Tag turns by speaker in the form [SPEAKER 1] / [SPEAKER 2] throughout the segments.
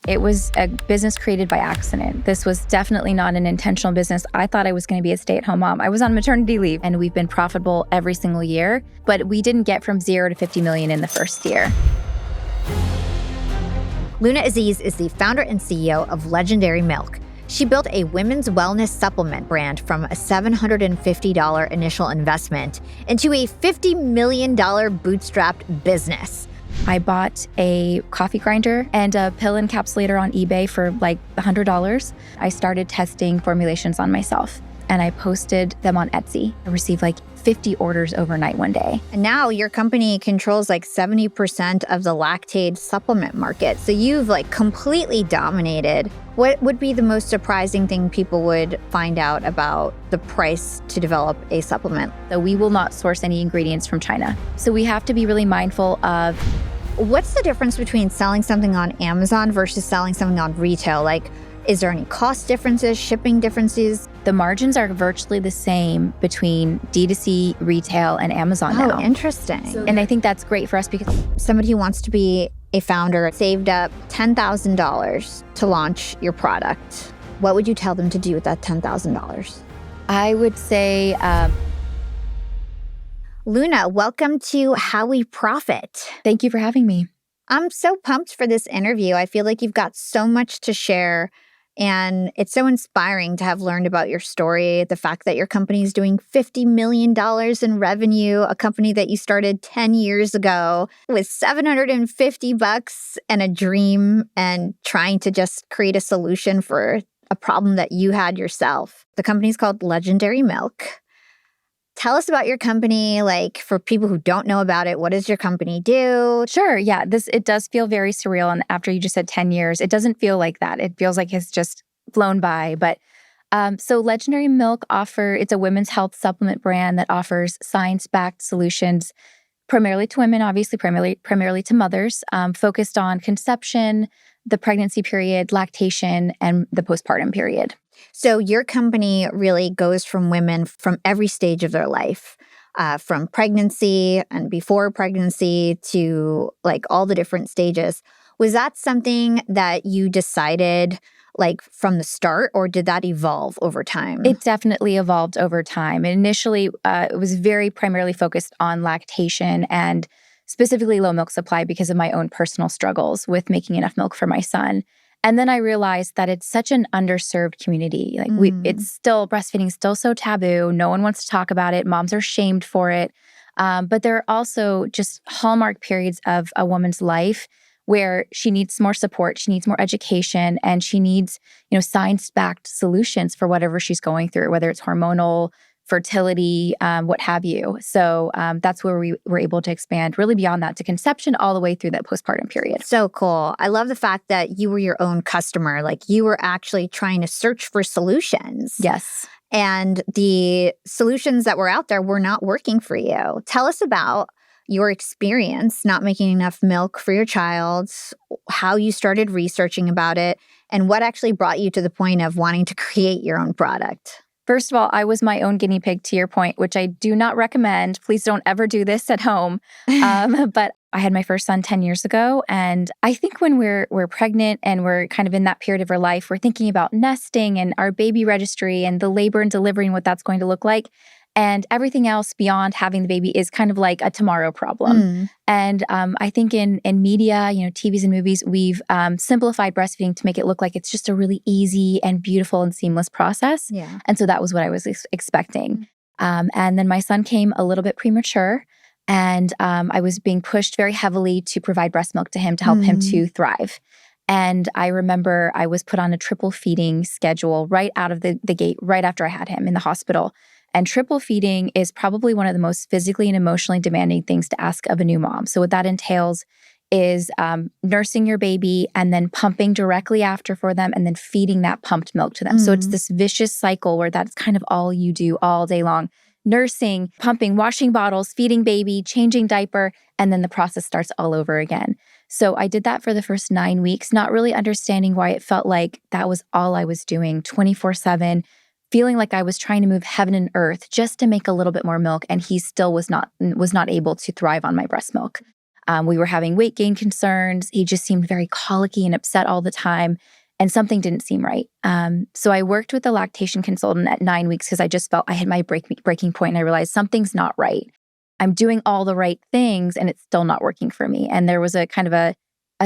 [SPEAKER 1] It was a business created by accident. This was definitely not an intentional business. I thought I was going to be a stay-at-home mom. I was on maternity leave, and we've been profitable every single year, but we didn't get from 0 to 50 million in the first year.
[SPEAKER 2] Luna Aziz is the founder and CEO of Legendairy Milk. She built a women's wellness supplement brand from a $750 initial investment into a $50 million bootstrapped business.
[SPEAKER 1] I bought a coffee grinder and a pill encapsulator on eBay for like $100. I started testing formulations on myself, and I posted them on Etsy. I received like 50 orders overnight one day.
[SPEAKER 2] And now your company controls like 70% of the lactate supplement market. So you've like completely dominated. What would be the most surprising thing people would find out about the price to develop a supplement?
[SPEAKER 1] So we will not source any ingredients from China. So we have to be really mindful of
[SPEAKER 2] what's the difference between selling something on Amazon versus selling something on retail? Like, is there any cost differences, shipping differences?
[SPEAKER 1] The margins are virtually the same between D2C, retail, and Amazon now.
[SPEAKER 2] Oh, interesting.
[SPEAKER 1] And I think that's great for us because
[SPEAKER 2] somebody who wants to be a founder saved up $10,000 to launch your product. What would you tell them to do with that $10,000?
[SPEAKER 1] I would say,
[SPEAKER 2] Luna, welcome to How We Profit.
[SPEAKER 1] Thank you for having me.
[SPEAKER 2] I'm so pumped for this interview. I feel like you've got so much to share. And it's so inspiring to have learned about your story, the fact that your company is doing $50 million in revenue, a company that you started 10 years ago with $750 and a dream and trying to just create a solution for a problem that you had yourself. The company's called Legendairy Milk. Tell us about your company, like for people who don't know about it, what does your company do?
[SPEAKER 1] Sure, yeah, it does feel very surreal. And after you just said 10 years, it doesn't feel like that. It feels like it's just flown by. But so Legendairy Milk it's a women's health supplement brand that offers science-backed solutions, primarily to women, obviously primarily to mothers, focused on conception, the pregnancy period, lactation, and the postpartum period.
[SPEAKER 2] So your company really goes from women from every stage of their life, from pregnancy and before pregnancy to like all the different stages. Was that something that you decided like from the start, or did that evolve over time?
[SPEAKER 1] It definitely evolved over time. Initially, it was very primarily focused on lactation and specifically low milk supply because of my own personal struggles with making enough milk for my son. And then I realized that it's such an underserved community. Like breastfeeding is still so taboo. No one wants to talk about it. Moms are shamed for it. But there are also just hallmark periods of a woman's life where she needs more support, she needs more education, and she needs, science-backed solutions for whatever she's going through, whether it's hormonal, fertility, what have you. So that's where we were able to expand really beyond that to conception all the way through that postpartum period.
[SPEAKER 2] So cool. I love the fact that you were your own customer. Like you were actually trying to search for solutions.
[SPEAKER 1] Yes.
[SPEAKER 2] And the solutions that were out there were not working for you. Tell us about your experience not making enough milk for your child, how you started researching about it, and what actually brought you to the point of wanting to create your own product.
[SPEAKER 1] First of all, I was my own guinea pig, to your point, which I do not recommend. Please don't ever do this at home. But I had my first son 10 years ago. And I think when we're pregnant and we're kind of in that period of our life, we're thinking about nesting and our baby registry and the labor and delivery and what that's going to look like. And everything else beyond having the baby is kind of like a tomorrow problem. And I think in media, TVs and movies, we've simplified breastfeeding to make it look like it's just a really easy and beautiful and seamless process.
[SPEAKER 2] Yeah.
[SPEAKER 1] And so that was what I was expecting. And then my son came a little bit premature, and I was being pushed very heavily to provide breast milk to him to help him to thrive. And I remember I was put on a triple feeding schedule right out of the gate, right after I had him in the hospital. And triple feeding is probably one of the most physically and emotionally demanding things to ask of a new mom. So what that entails is nursing your baby and then pumping directly after for them and then feeding that pumped milk to them. So it's this vicious cycle where that's kind of all you do all day long. Nursing, pumping, washing bottles, feeding baby, changing diaper, and then the process starts all over again. So I did that for the first 9 weeks, not really understanding why it felt like that was all I was doing 24/7. Feeling like I was trying to move heaven and earth just to make a little bit more milk, and he still was not able to thrive on my breast milk. We were having weight gain concerns. He just seemed very colicky and upset all the time. And something didn't seem right. So I worked with a lactation consultant at 9 weeks because I just felt I had my breaking point, and I realized something's not right. I'm doing all the right things and it's still not working for me. And there was a kind of a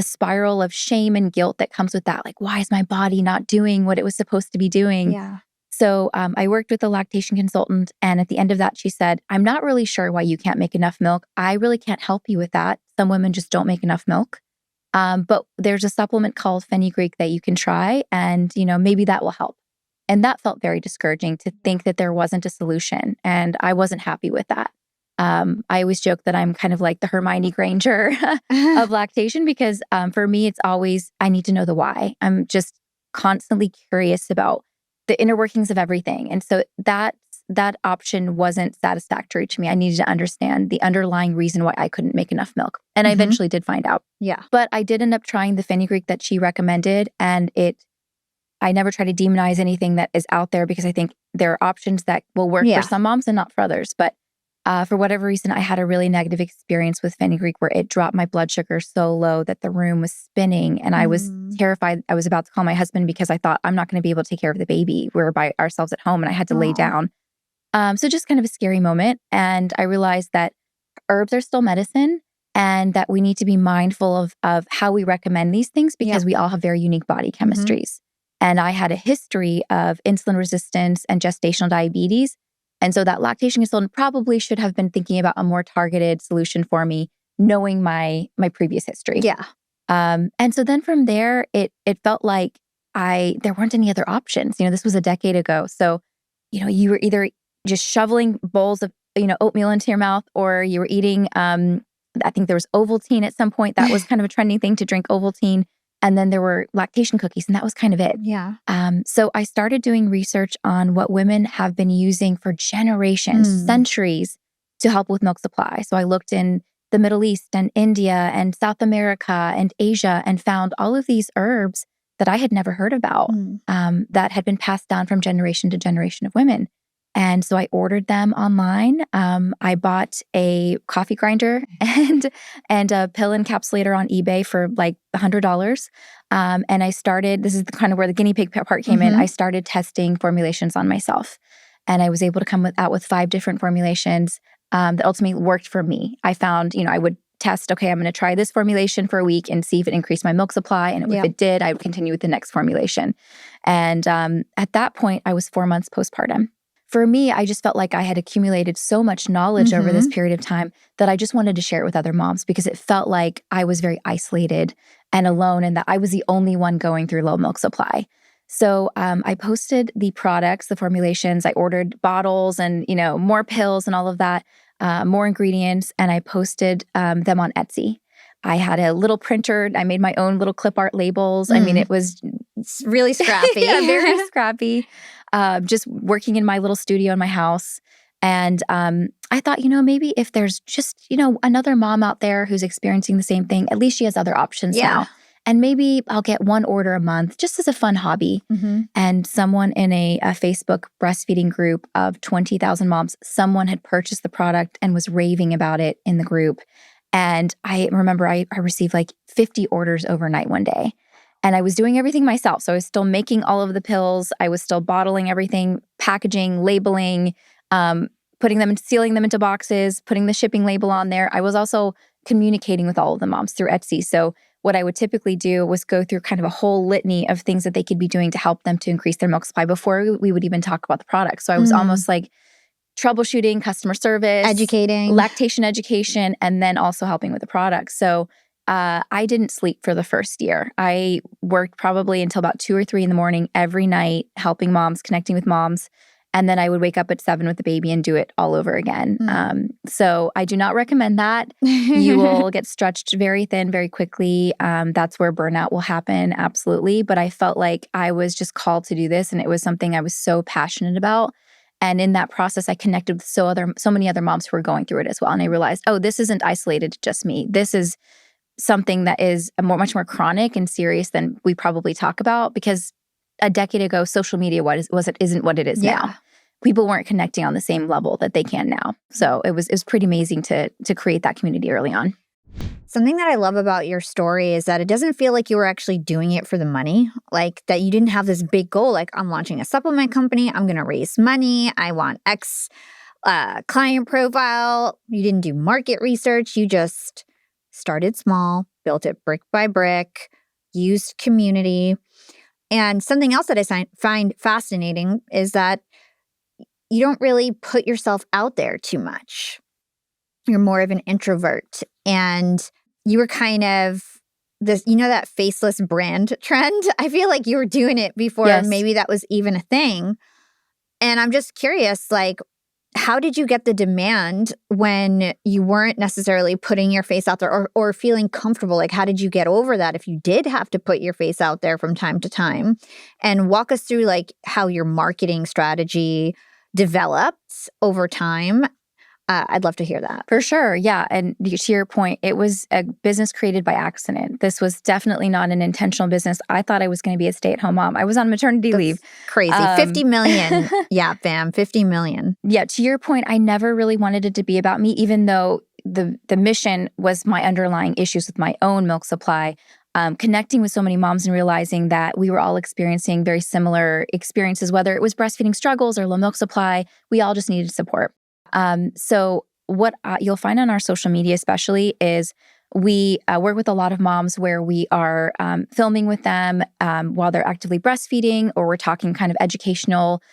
[SPEAKER 1] spiral of shame and guilt that comes with that. Like, why is my body not doing what it was supposed to be doing?
[SPEAKER 2] Yeah.
[SPEAKER 1] So I worked with a lactation consultant. And at the end of that, she said, I'm not really sure why you can't make enough milk. I really can't help you with that. Some women just don't make enough milk. But there's a supplement called fenugreek that you can try, and maybe that will help. And that felt very discouraging to think that there wasn't a solution, and I wasn't happy with that. I always joke that I'm kind of like the Hermione Granger of lactation because for me, it's always I need to know the why. I'm just constantly curious about the inner workings of everything, and so that option wasn't satisfactory to me. I needed to understand the underlying reason why I couldn't make enough milk. And I eventually did find out.
[SPEAKER 2] Yeah.
[SPEAKER 1] But I did end up trying the fenugreek that she recommended. And I never try to demonize anything that is out there because I think there are options that will work for some moms and not for others. But for whatever reason, I had a really negative experience with fenugreek where it dropped my blood sugar so low that the room was spinning. And I was terrified. I was about to call my husband because I thought I'm not going to be able to take care of the baby. We were by ourselves at home and I had to lay down. So just kind of a scary moment. And I realized that herbs are still medicine and that we need to be mindful of how we recommend these things because we all have very unique body chemistries. And I had a history of insulin resistance and gestational diabetes. And so that lactation consultant probably should have been thinking about a more targeted solution for me, knowing my previous history.
[SPEAKER 2] Yeah.
[SPEAKER 1] And so then from there, it felt like there weren't any other options. This was a decade ago. So, you were either just shoveling bowls of, oatmeal into your mouth, or you were eating, I think there was Ovaltine at some point. That was kind of a trending thing to drink Ovaltine. And then there were lactation cookies, and that was kind of it.
[SPEAKER 2] Yeah.
[SPEAKER 1] So I started doing research on what women have been using for generations, centuries, to help with milk supply. So I looked in the Middle East and India and South America and Asia and found all of these herbs that I had never heard about that had been passed down from generation to generation of women. And so I ordered them online. I bought a coffee grinder and a pill encapsulator on eBay for like $100. And I started, this is kind of where the guinea pig part came in. I started testing formulations on myself. And I was able to come out with 5 different formulations that ultimately worked for me. I found, I would test, okay, I'm going to try this formulation for a week and see if it increased my milk supply. And if it did, I would continue with the next formulation. And at that point, I was 4 months postpartum. For me, I just felt like I had accumulated so much knowledge over this period of time that I just wanted to share it with other moms because it felt like I was very isolated and alone and that I was the only one going through low milk supply. So I posted the products, the formulations. I ordered bottles and, more pills and all of that, more ingredients, and I posted them on Etsy. I had a little printer. I made my own little clip art labels. I mean,
[SPEAKER 2] it's really scrappy.
[SPEAKER 1] Yeah, very scrappy. Just working in my little studio in my house. And I thought, maybe if there's just, another mom out there who's experiencing the same thing, at least she has other options now. And maybe I'll get 1 order a month just as a fun hobby. And someone in a Facebook breastfeeding group of 20,000 moms, someone had purchased the product and was raving about it in the group. And I remember I received like 50 orders overnight one day. And I was doing everything myself. So I was still making all of the pills. I was still bottling everything, packaging, labeling, putting them and sealing them into boxes, putting the shipping label on there. I was also communicating with all of the moms through Etsy. So what I would typically do was go through kind of a whole litany of things that they could be doing to help them to increase their milk supply before we would even talk about the product. So I was almost like troubleshooting, customer service,
[SPEAKER 2] educating,
[SPEAKER 1] lactation education, and then also helping with the product. So I didn't sleep for the first year. I worked probably until about 2 or 3 in the morning every night, helping moms, connecting with moms. And then I would wake up at 7 with the baby and do it all over again. So I do not recommend that. You will get stretched very thin very quickly. That's where burnout will happen, absolutely. But I felt like I was just called to do this, and it was something I was so passionate about. And in that process, I connected with so many other moms who were going through it as well. And I realized, this isn't isolated to just me. This is something that is much more chronic and serious than we probably talk about, because a decade ago, social media isn't what it is now. People weren't connecting on the same level that they can now. So it was pretty amazing to create that community early on.
[SPEAKER 2] Something that I love about your story is that it doesn't feel like you were actually doing it for the money, like that you didn't have this big goal, like I'm launching a supplement company, I'm going to raise money, I want X client profile. You didn't do market research. You just started small, built it brick by brick, used community. And something else that I find fascinating is that you don't really put yourself out there too much. You're more of an introvert. And you were kind of this, that faceless brand trend. I feel like you were doing it before
[SPEAKER 1] Yes.
[SPEAKER 2] maybe that was even a thing. And I'm just curious, like, how did you get the demand when you weren't necessarily putting your face out there or feeling comfortable? Like, how did you get over that if you did have to put your face out there from time to time? And walk us through, like, how your marketing strategy developed over time. I'd love to hear that.
[SPEAKER 1] For sure. Yeah. And to your point, it was a business created by accident. This was definitely not an intentional business. I thought I was going to be a stay-at-home mom. I was on maternity leave.
[SPEAKER 2] Crazy. 50 million. Yeah, fam. 50 million.
[SPEAKER 1] Yeah. To your point, I never really wanted it to be about me, even though the mission was my underlying issues with my own milk supply. Connecting with so many moms and realizing that we were all experiencing very similar experiences, whether it was breastfeeding struggles or low milk supply, we all just needed support. So what you'll find on our social media especially is we work with a lot of moms where we are filming with them while they're actively breastfeeding, or we're talking kind of educational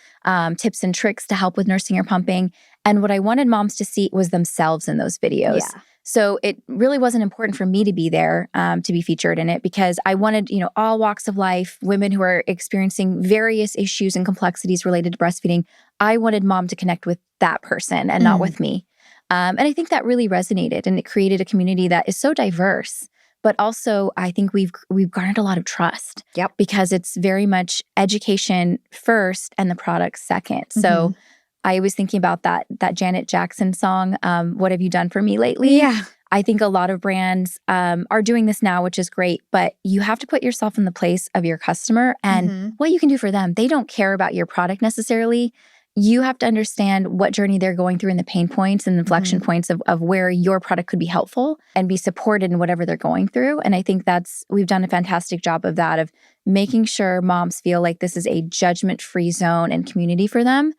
[SPEAKER 1] tips and tricks to help with nursing or pumping. And what I wanted moms to see was themselves in those videos.
[SPEAKER 2] Yeah.
[SPEAKER 1] So it really wasn't important for me to be there to be featured in it, because I wanted, all walks of life, women who are experiencing various issues and complexities related to breastfeeding. I wanted mom to connect with that person and not with me. And I think that really resonated, and it created a community that is so diverse. But also, I think we've garnered a lot of trust.
[SPEAKER 2] Yep.
[SPEAKER 1] Because it's very much education first and the product second. So I was thinking about that Janet Jackson song, What Have You Done For Me Lately?
[SPEAKER 2] Yeah.
[SPEAKER 1] I think a lot of brands are doing this now, which is great, but you have to put yourself in the place of your customer and what you can do for them. They don't care about your product necessarily. You have to understand what journey they're going through and the pain points and inflection points of where your product could be helpful and be supported in whatever they're going through. And I think we've done a fantastic job of that, of making sure moms feel like this is a judgment-free zone and community for them.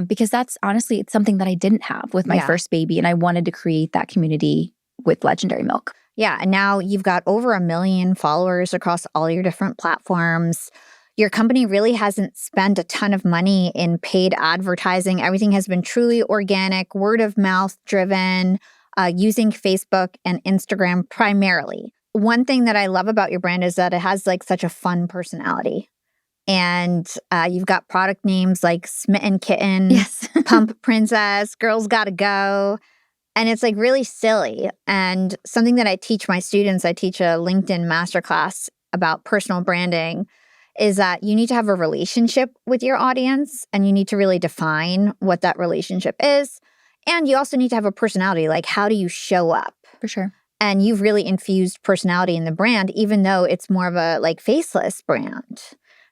[SPEAKER 1] Because that's honestly, it's something that I didn't have with my first baby. And I wanted to create that community with Legendairy Milk.
[SPEAKER 2] Yeah. And now you've got over 1 million followers across all your different platforms. Your company really hasn't spent a ton of money in paid advertising. Everything has been truly organic, word of mouth driven, using Facebook and Instagram primarily. One thing that I love about your brand is that it has like such a fun personality. And you've got product names like Smitten Kitten, Pump Princess, Girls Gotta Go. And it's like really silly. And something that I teach my students, I teach a LinkedIn masterclass about personal branding, is that you need to have a relationship with your audience and you need to really define what that relationship is. And you also need to have a personality, like how do you show up?
[SPEAKER 1] For sure.
[SPEAKER 2] And you've really infused personality in the brand, even though it's more of a like faceless brand.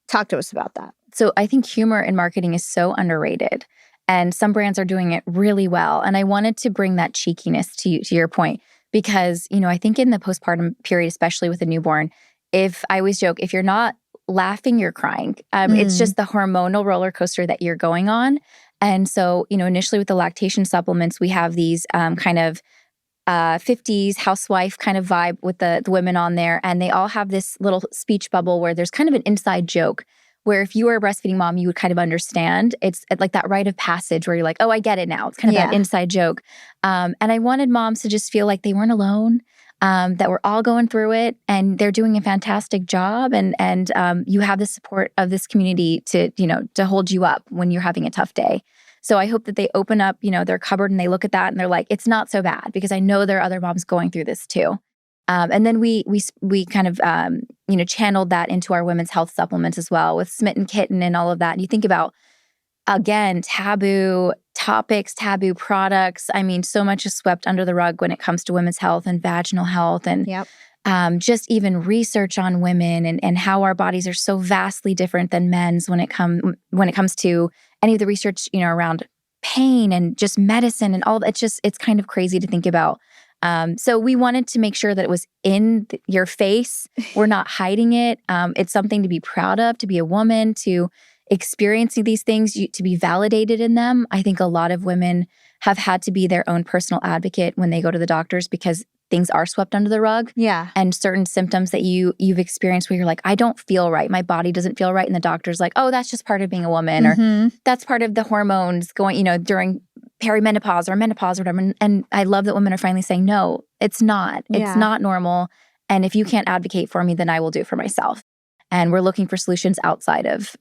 [SPEAKER 2] Talk to us about that.
[SPEAKER 1] So I think humor in marketing is so underrated, and some brands are doing it really well. And I wanted to bring that cheekiness to your point, because, I think in the postpartum period, especially with a newborn, if I always joke, if you're not laughing, you're crying. It's just the hormonal roller coaster that you're going on. And so, initially with the lactation supplements, we have these kind of 50s housewife kind of vibe with the women on there. And they all have this little speech bubble where there's kind of an inside joke where if you were a breastfeeding mom, you would kind of understand. It's like that rite of passage where you're like, oh, I get it now. It's kind of that inside joke. And I wanted moms to just feel like they weren't alone, that we're all going through it and they're doing a fantastic job. And you have the support of this community to hold you up when you're having a tough day. So I hope that they open up, their cupboard and they look at that and they're like, it's not so bad, because I know there are other moms going through this too. And then we kind of, channeled that into our women's health supplements as well with Smitten Kitten and all of that. And you think about, again, taboo topics, taboo products. I mean, so much is swept under the rug when it comes to women's health and vaginal health and just even research on women and how our bodies are so vastly different than men's when it comes to any of the research, around pain and just medicine and all that. It's kind of crazy to think about. So we wanted to make sure that it was in your face. We're not hiding it. It's something to be proud of, to be a woman, to experiencing these things, to be validated in them. I think a lot of women have had to be their own personal advocate when they go to the doctors because things are swept under the rug.
[SPEAKER 2] Yeah.
[SPEAKER 1] And certain symptoms that you've experienced where you're like, I don't feel right. My body doesn't feel right. And the doctor's like, oh, that's just part of being a woman, or that's part of the hormones going, during perimenopause or menopause or whatever. And I love that women are finally saying, no, it's not.
[SPEAKER 2] Yeah.
[SPEAKER 1] It's not normal. And if you can't advocate for me, then I will do it for myself. And we're looking for solutions outside of,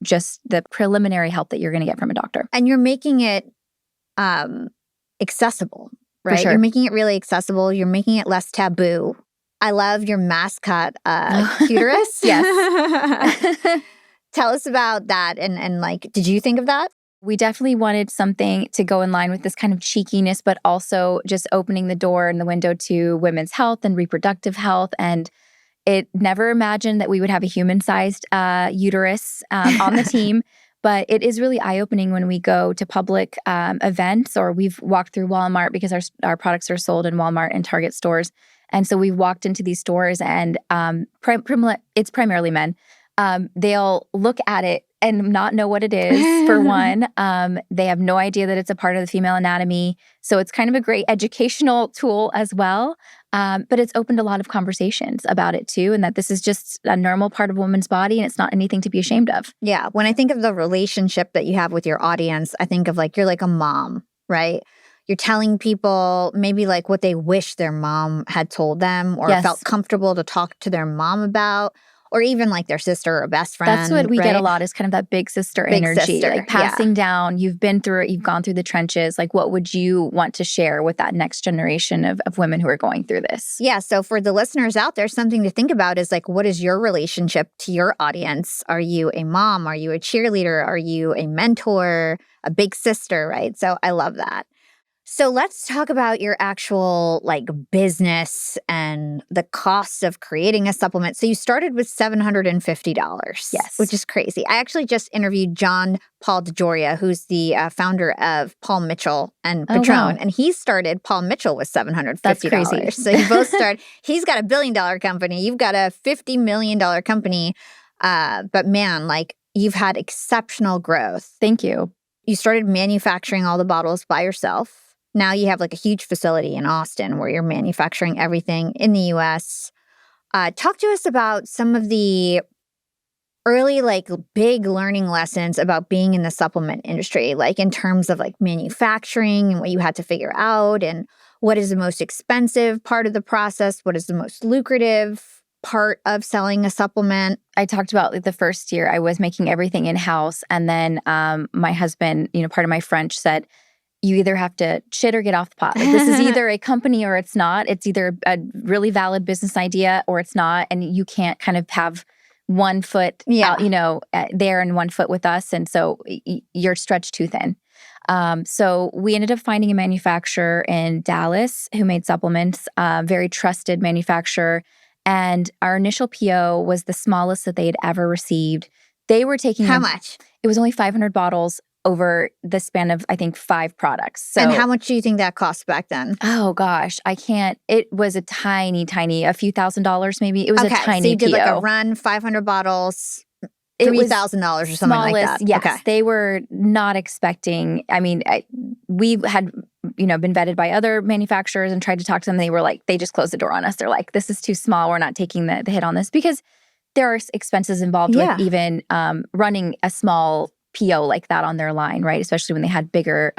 [SPEAKER 1] just the preliminary help that you're going to get from a doctor.
[SPEAKER 2] And you're making it accessible, right?
[SPEAKER 1] Sure.
[SPEAKER 2] You're making it really accessible. You're making it less taboo. I love your mascot, Cuterus.
[SPEAKER 1] Yes.
[SPEAKER 2] Tell us about that. And did you think of that?
[SPEAKER 1] We definitely wanted something to go in line with this kind of cheekiness, but also just opening the door and the window to women's health and reproductive health. And it never imagined that we would have a human-sized uterus on the team. But it is really eye-opening when we go to public events, or we've walked through Walmart because our products are sold in Walmart and Target stores. And so we've walked into these stores and it's primarily men. They'll look at it and not know what it is, for one. They have no idea that it's a part of the female anatomy. So it's kind of a great educational tool as well. But it's opened a lot of conversations about it too, and that this is just a normal part of a woman's body and it's not anything to be ashamed of.
[SPEAKER 2] Yeah. When I think of the relationship that you have with your audience, I think of you're like a mom, right? You're telling people maybe what they wish their mom had told them or felt comfortable to talk to their mom about. Or even their sister or best friend.
[SPEAKER 1] That's what we get a lot, is kind of that big sister energy. Passing down, you've been through it, you've gone through the trenches. What would you want to share with that next generation of women who are going through this?
[SPEAKER 2] Yeah, so for the listeners out there, something to think about is what is your relationship to your audience? Are you a mom? Are you a cheerleader? Are you a mentor? A big sister, right? So I love that. So let's talk about your actual business and the cost of creating a supplement. So you started with $750.
[SPEAKER 1] Yes.
[SPEAKER 2] Which is crazy. I actually just interviewed John Paul DeJoria, who's the founder of Paul Mitchell and Patron.
[SPEAKER 1] Oh, wow.
[SPEAKER 2] And he started Paul Mitchell with $750.
[SPEAKER 1] That's crazy.
[SPEAKER 2] So you both started. He's got $1 billion company. You've got a $50 million company. But man, you've had exceptional growth.
[SPEAKER 1] Thank you.
[SPEAKER 2] You started manufacturing all the bottles by yourself. Now you have a huge facility in Austin where you're manufacturing everything in the U.S. Talk to us about some of the early, big learning lessons about being in the supplement industry, in terms of manufacturing and what you had to figure out, and what is the most expensive part of the process, what is the most lucrative part of selling a supplement.
[SPEAKER 1] I talked about the first year I was making everything in-house, and then my husband, part of my French, said, you either have to shit or get off the pot. This is either a company or it's not. It's either a really valid business idea or it's not. And you can't kind of have one foot out, there and one foot with us. And so you're stretched too thin. So we ended up finding a manufacturer in Dallas who made supplements, very trusted manufacturer. And our initial PO was the smallest that they had ever received. They were taking—
[SPEAKER 2] How much?
[SPEAKER 1] It was only 500 bottles over the span of, I think, 5 products. So,
[SPEAKER 2] and how much do you think that cost back then?
[SPEAKER 1] Oh gosh, I can't. It was a tiny, a few $1,000s maybe. It was a tiny
[SPEAKER 2] so you did
[SPEAKER 1] PO.
[SPEAKER 2] a run, 500 bottles, $3,000 or something like that.
[SPEAKER 1] Yes,
[SPEAKER 2] okay.
[SPEAKER 1] They were not expecting. I mean, we had been vetted by other manufacturers and tried to talk to them. They were they just closed the door on us. They're like, this is too small. We're not taking the hit on this, because there are expenses involved with even running a small PO like that on their line, right? Especially when they had bigger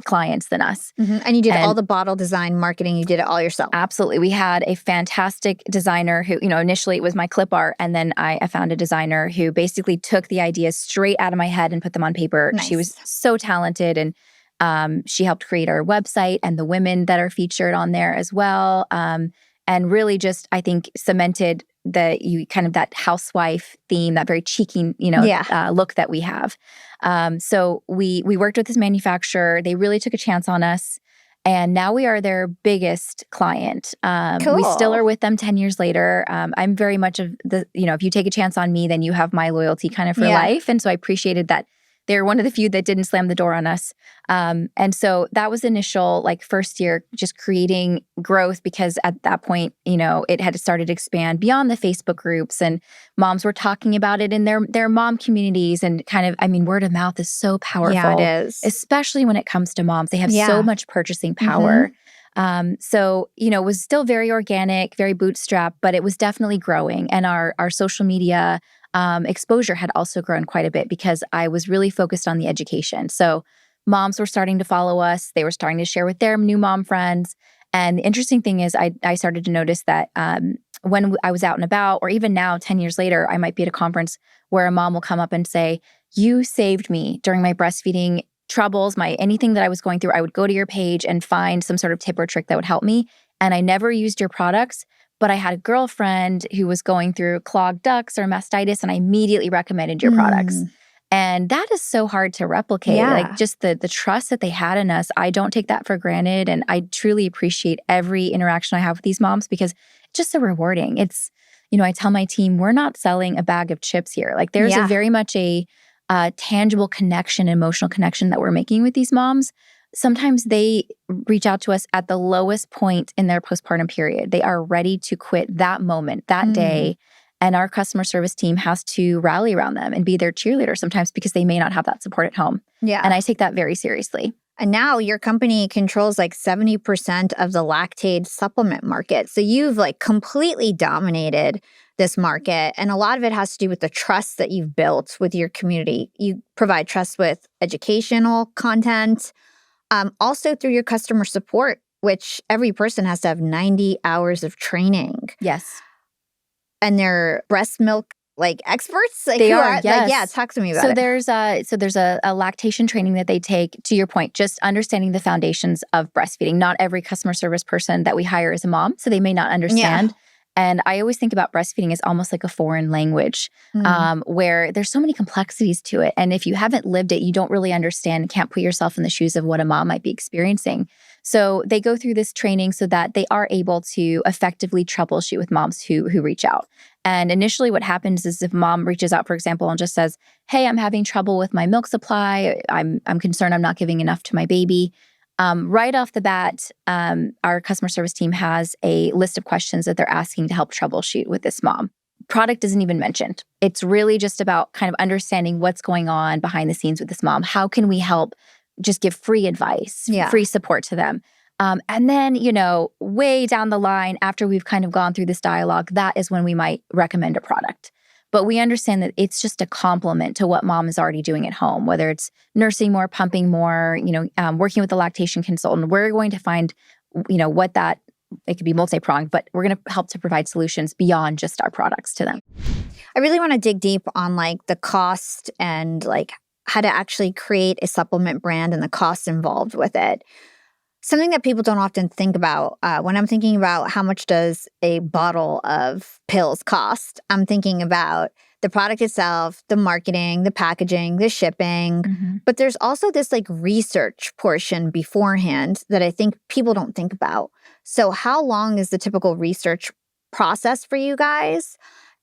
[SPEAKER 1] clients than us.
[SPEAKER 2] Mm-hmm. And you did all the bottle design, marketing, you did it all yourself.
[SPEAKER 1] Absolutely. We had a fantastic designer who, initially it was my clip art, and then I found a designer who basically took the ideas straight out of my head and put them on paper.
[SPEAKER 2] Nice.
[SPEAKER 1] She was so talented, and she helped create our website and the women that are featured on there as well. And really just, I think, cemented that housewife theme, that very cheeky, look that we have. So we worked with this manufacturer. They really took a chance on us. And now we are their biggest client.
[SPEAKER 2] Cool.
[SPEAKER 1] We still are with them 10 years later. I'm very much of the, if you take a chance on me, then you have my loyalty kind of for life. And so I appreciated that They're one of the few that didn't slam the door on us. And so that was initial, like first year, just creating growth, because at that point, it had started to expand beyond the Facebook groups, and moms were talking about it in their mom communities, and kind of, word of mouth is so powerful.
[SPEAKER 2] Yeah, it is.
[SPEAKER 1] Especially when it comes to moms. They have so much purchasing power. So, it was still very organic, very bootstrapped, but it was definitely growing. And our social media exposure had also grown quite a bit, because I was really focused on the education. So moms were starting to follow us. They were starting to share with their new mom friends. And the interesting thing is I started to notice that when I was out and about, or even now, 10 years later, I might be at a conference where a mom will come up and say, "You saved me during my breastfeeding troubles, anything that I was going through. I would go to your page and find some sort of tip or trick that would help me. And I never used your products, but I had a girlfriend who was going through clogged ducts or mastitis, and I immediately recommended your products." And that is so hard to replicate.
[SPEAKER 2] Yeah.
[SPEAKER 1] Like, just the trust that they had in us. I don't take that for granted. And I truly appreciate every interaction I have with these moms, because it's just so rewarding. It's, I tell my team, we're not selling a bag of chips here. Like, there's a very much a tangible connection, emotional connection that we're making with these moms. Sometimes they reach out to us at the lowest point in their postpartum period. They are ready to quit that moment, that day. And our customer service team has to rally around them and be their cheerleader sometimes, because they may not have that support at home.
[SPEAKER 2] Yeah.
[SPEAKER 1] And I take that very seriously.
[SPEAKER 2] And now your company controls like 70% of the lactate supplement market. So you've like completely dominated this market. And a lot of it has to do with the trust that you've built with your community. You provide trust with educational content, also through your customer support, which every person has to have 90 hours of training.
[SPEAKER 1] Yes.
[SPEAKER 2] And they're breast milk like experts? Like,
[SPEAKER 1] they
[SPEAKER 2] who
[SPEAKER 1] are, yes.
[SPEAKER 2] Like, yeah, talk to me about it.
[SPEAKER 1] So there's a lactation training that they take, to your point, just understanding the foundations of breastfeeding. Not every customer service person that we hire is a mom, so they may not understand. And I always think about breastfeeding as almost like a foreign language, where there's so many complexities to it. And if you haven't lived it, you don't really understand, can't put yourself in the shoes of what a mom might be experiencing. So they go through this training so that they are able to effectively troubleshoot with moms who reach out. And initially what happens is, if mom reaches out, for example, and just says, "Hey, I'm having trouble with my milk supply. I'm concerned I'm not giving enough to my baby." Right off the bat, our customer service team has a list of questions that they're asking to help troubleshoot with this mom. Product isn't even mentioned. It's really just about kind of understanding what's going on behind the scenes with this mom. How can we help just give free advice, free support to them? And then, way down the line, after we've kind of gone through this dialogue, that is when we might recommend a product. But we understand that it's just a complement to what mom is already doing at home, whether it's nursing more, pumping more, working with a lactation consultant. We're going to find, what that, it could be multi-pronged, but we're going to help to provide solutions beyond just our products to them.
[SPEAKER 2] I really want to dig deep on like the cost and like how to actually create a supplement brand and the costs involved with it. Something that people don't often think about when I'm thinking about how much does a bottle of pills cost, I'm thinking about the product itself, the marketing, the packaging, the shipping. But there's also this like research portion beforehand that I think people don't think about. So how long is the typical research process for you guys?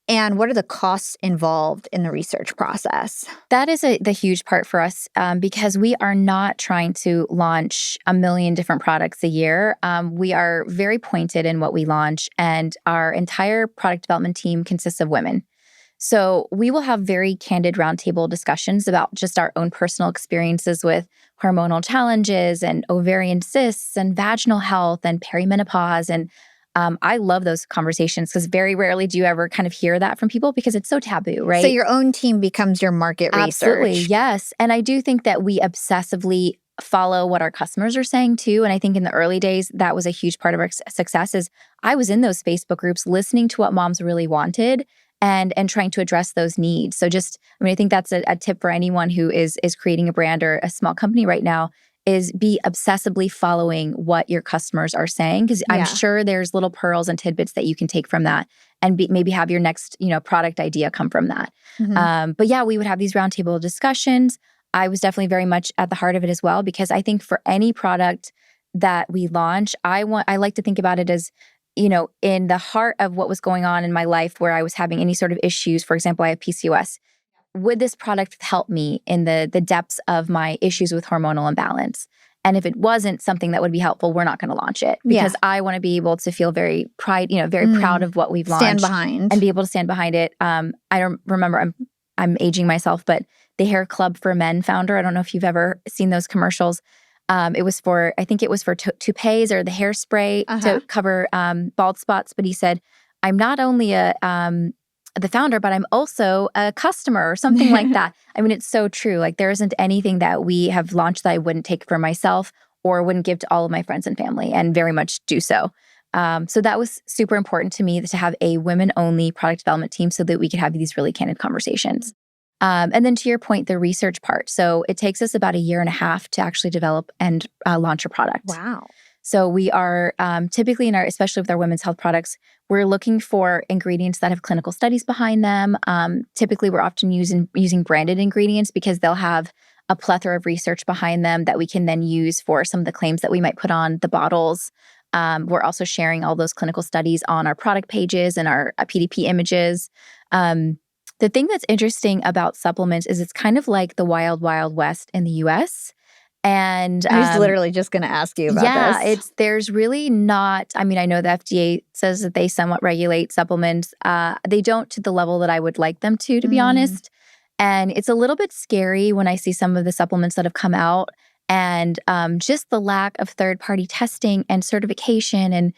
[SPEAKER 2] And what are the costs involved in the research process?
[SPEAKER 1] That is the huge part for us, because we are not trying to launch a million different products a year. We are very pointed in what we launch, and our entire product development team consists of women. So we will have very candid roundtable discussions about just our own personal experiences with hormonal challenges and ovarian cysts and vaginal health and perimenopause. And I love those conversations, because very rarely do you ever kind of hear that from people, because it's so taboo, right?
[SPEAKER 2] So your own team becomes your market research.
[SPEAKER 1] Absolutely, yes. And I do think that we obsessively follow what our customers are saying too. And I think in the early days, that was a huge part of our success. Is I was in those Facebook groups listening to what moms really wanted and trying to address those needs. So I think that's a tip for anyone who is creating a brand or a small company right now, is be obsessively following what your customers are saying, because I'm sure there's little pearls and tidbits that you can take from that, and maybe have your next product idea come from that. But yeah, we would have these roundtable discussions. I was definitely very much at the heart of it as well, because I think for any product that we launch, I like to think about it as, in the heart of what was going on in my life, where I was having any sort of issues. For example, I have PCOS. would this product help me in the depths of my issues with hormonal imbalance? And if it wasn't something that would be helpful, we're not going to launch it, because I want to be able to feel very proud of what we've launched.
[SPEAKER 2] Stand behind.
[SPEAKER 1] And be able to stand behind it. I don't remember, I'm aging myself, but the Hair Club for Men founder, I don't know if you've ever seen those commercials. I think it was for toupees or the hairspray to cover bald spots. But he said, I'm not only the founder, but I'm also a customer or something like that. I mean, it's so true. Like, there isn't anything that we have launched that I wouldn't take for myself or wouldn't give to all of my friends and family, and very much do so. So that was super important to me, to have a women-only product development team so that we could have these really candid conversations. And then to your point, the research part. So it takes us about 1.5 years to actually develop and launch a product.
[SPEAKER 2] Wow.
[SPEAKER 1] So we are typically especially with our women's health products, we're looking for ingredients that have clinical studies behind them. Typically, we're often using branded ingredients because they'll have a plethora of research behind them that we can then use for some of the claims that we might put on the bottles. We're also sharing all those clinical studies on our product pages and our PDP images. The thing that's interesting about supplements is it's kind of like the wild, wild west in the US. And
[SPEAKER 2] I was literally just going to ask you about this.
[SPEAKER 1] There's really not, I mean, I know the FDA says that they somewhat regulate supplements. They don't to the level that I would like them to be honest. And it's a little bit scary when I see some of the supplements that have come out, and just the lack of third-party testing and certification. And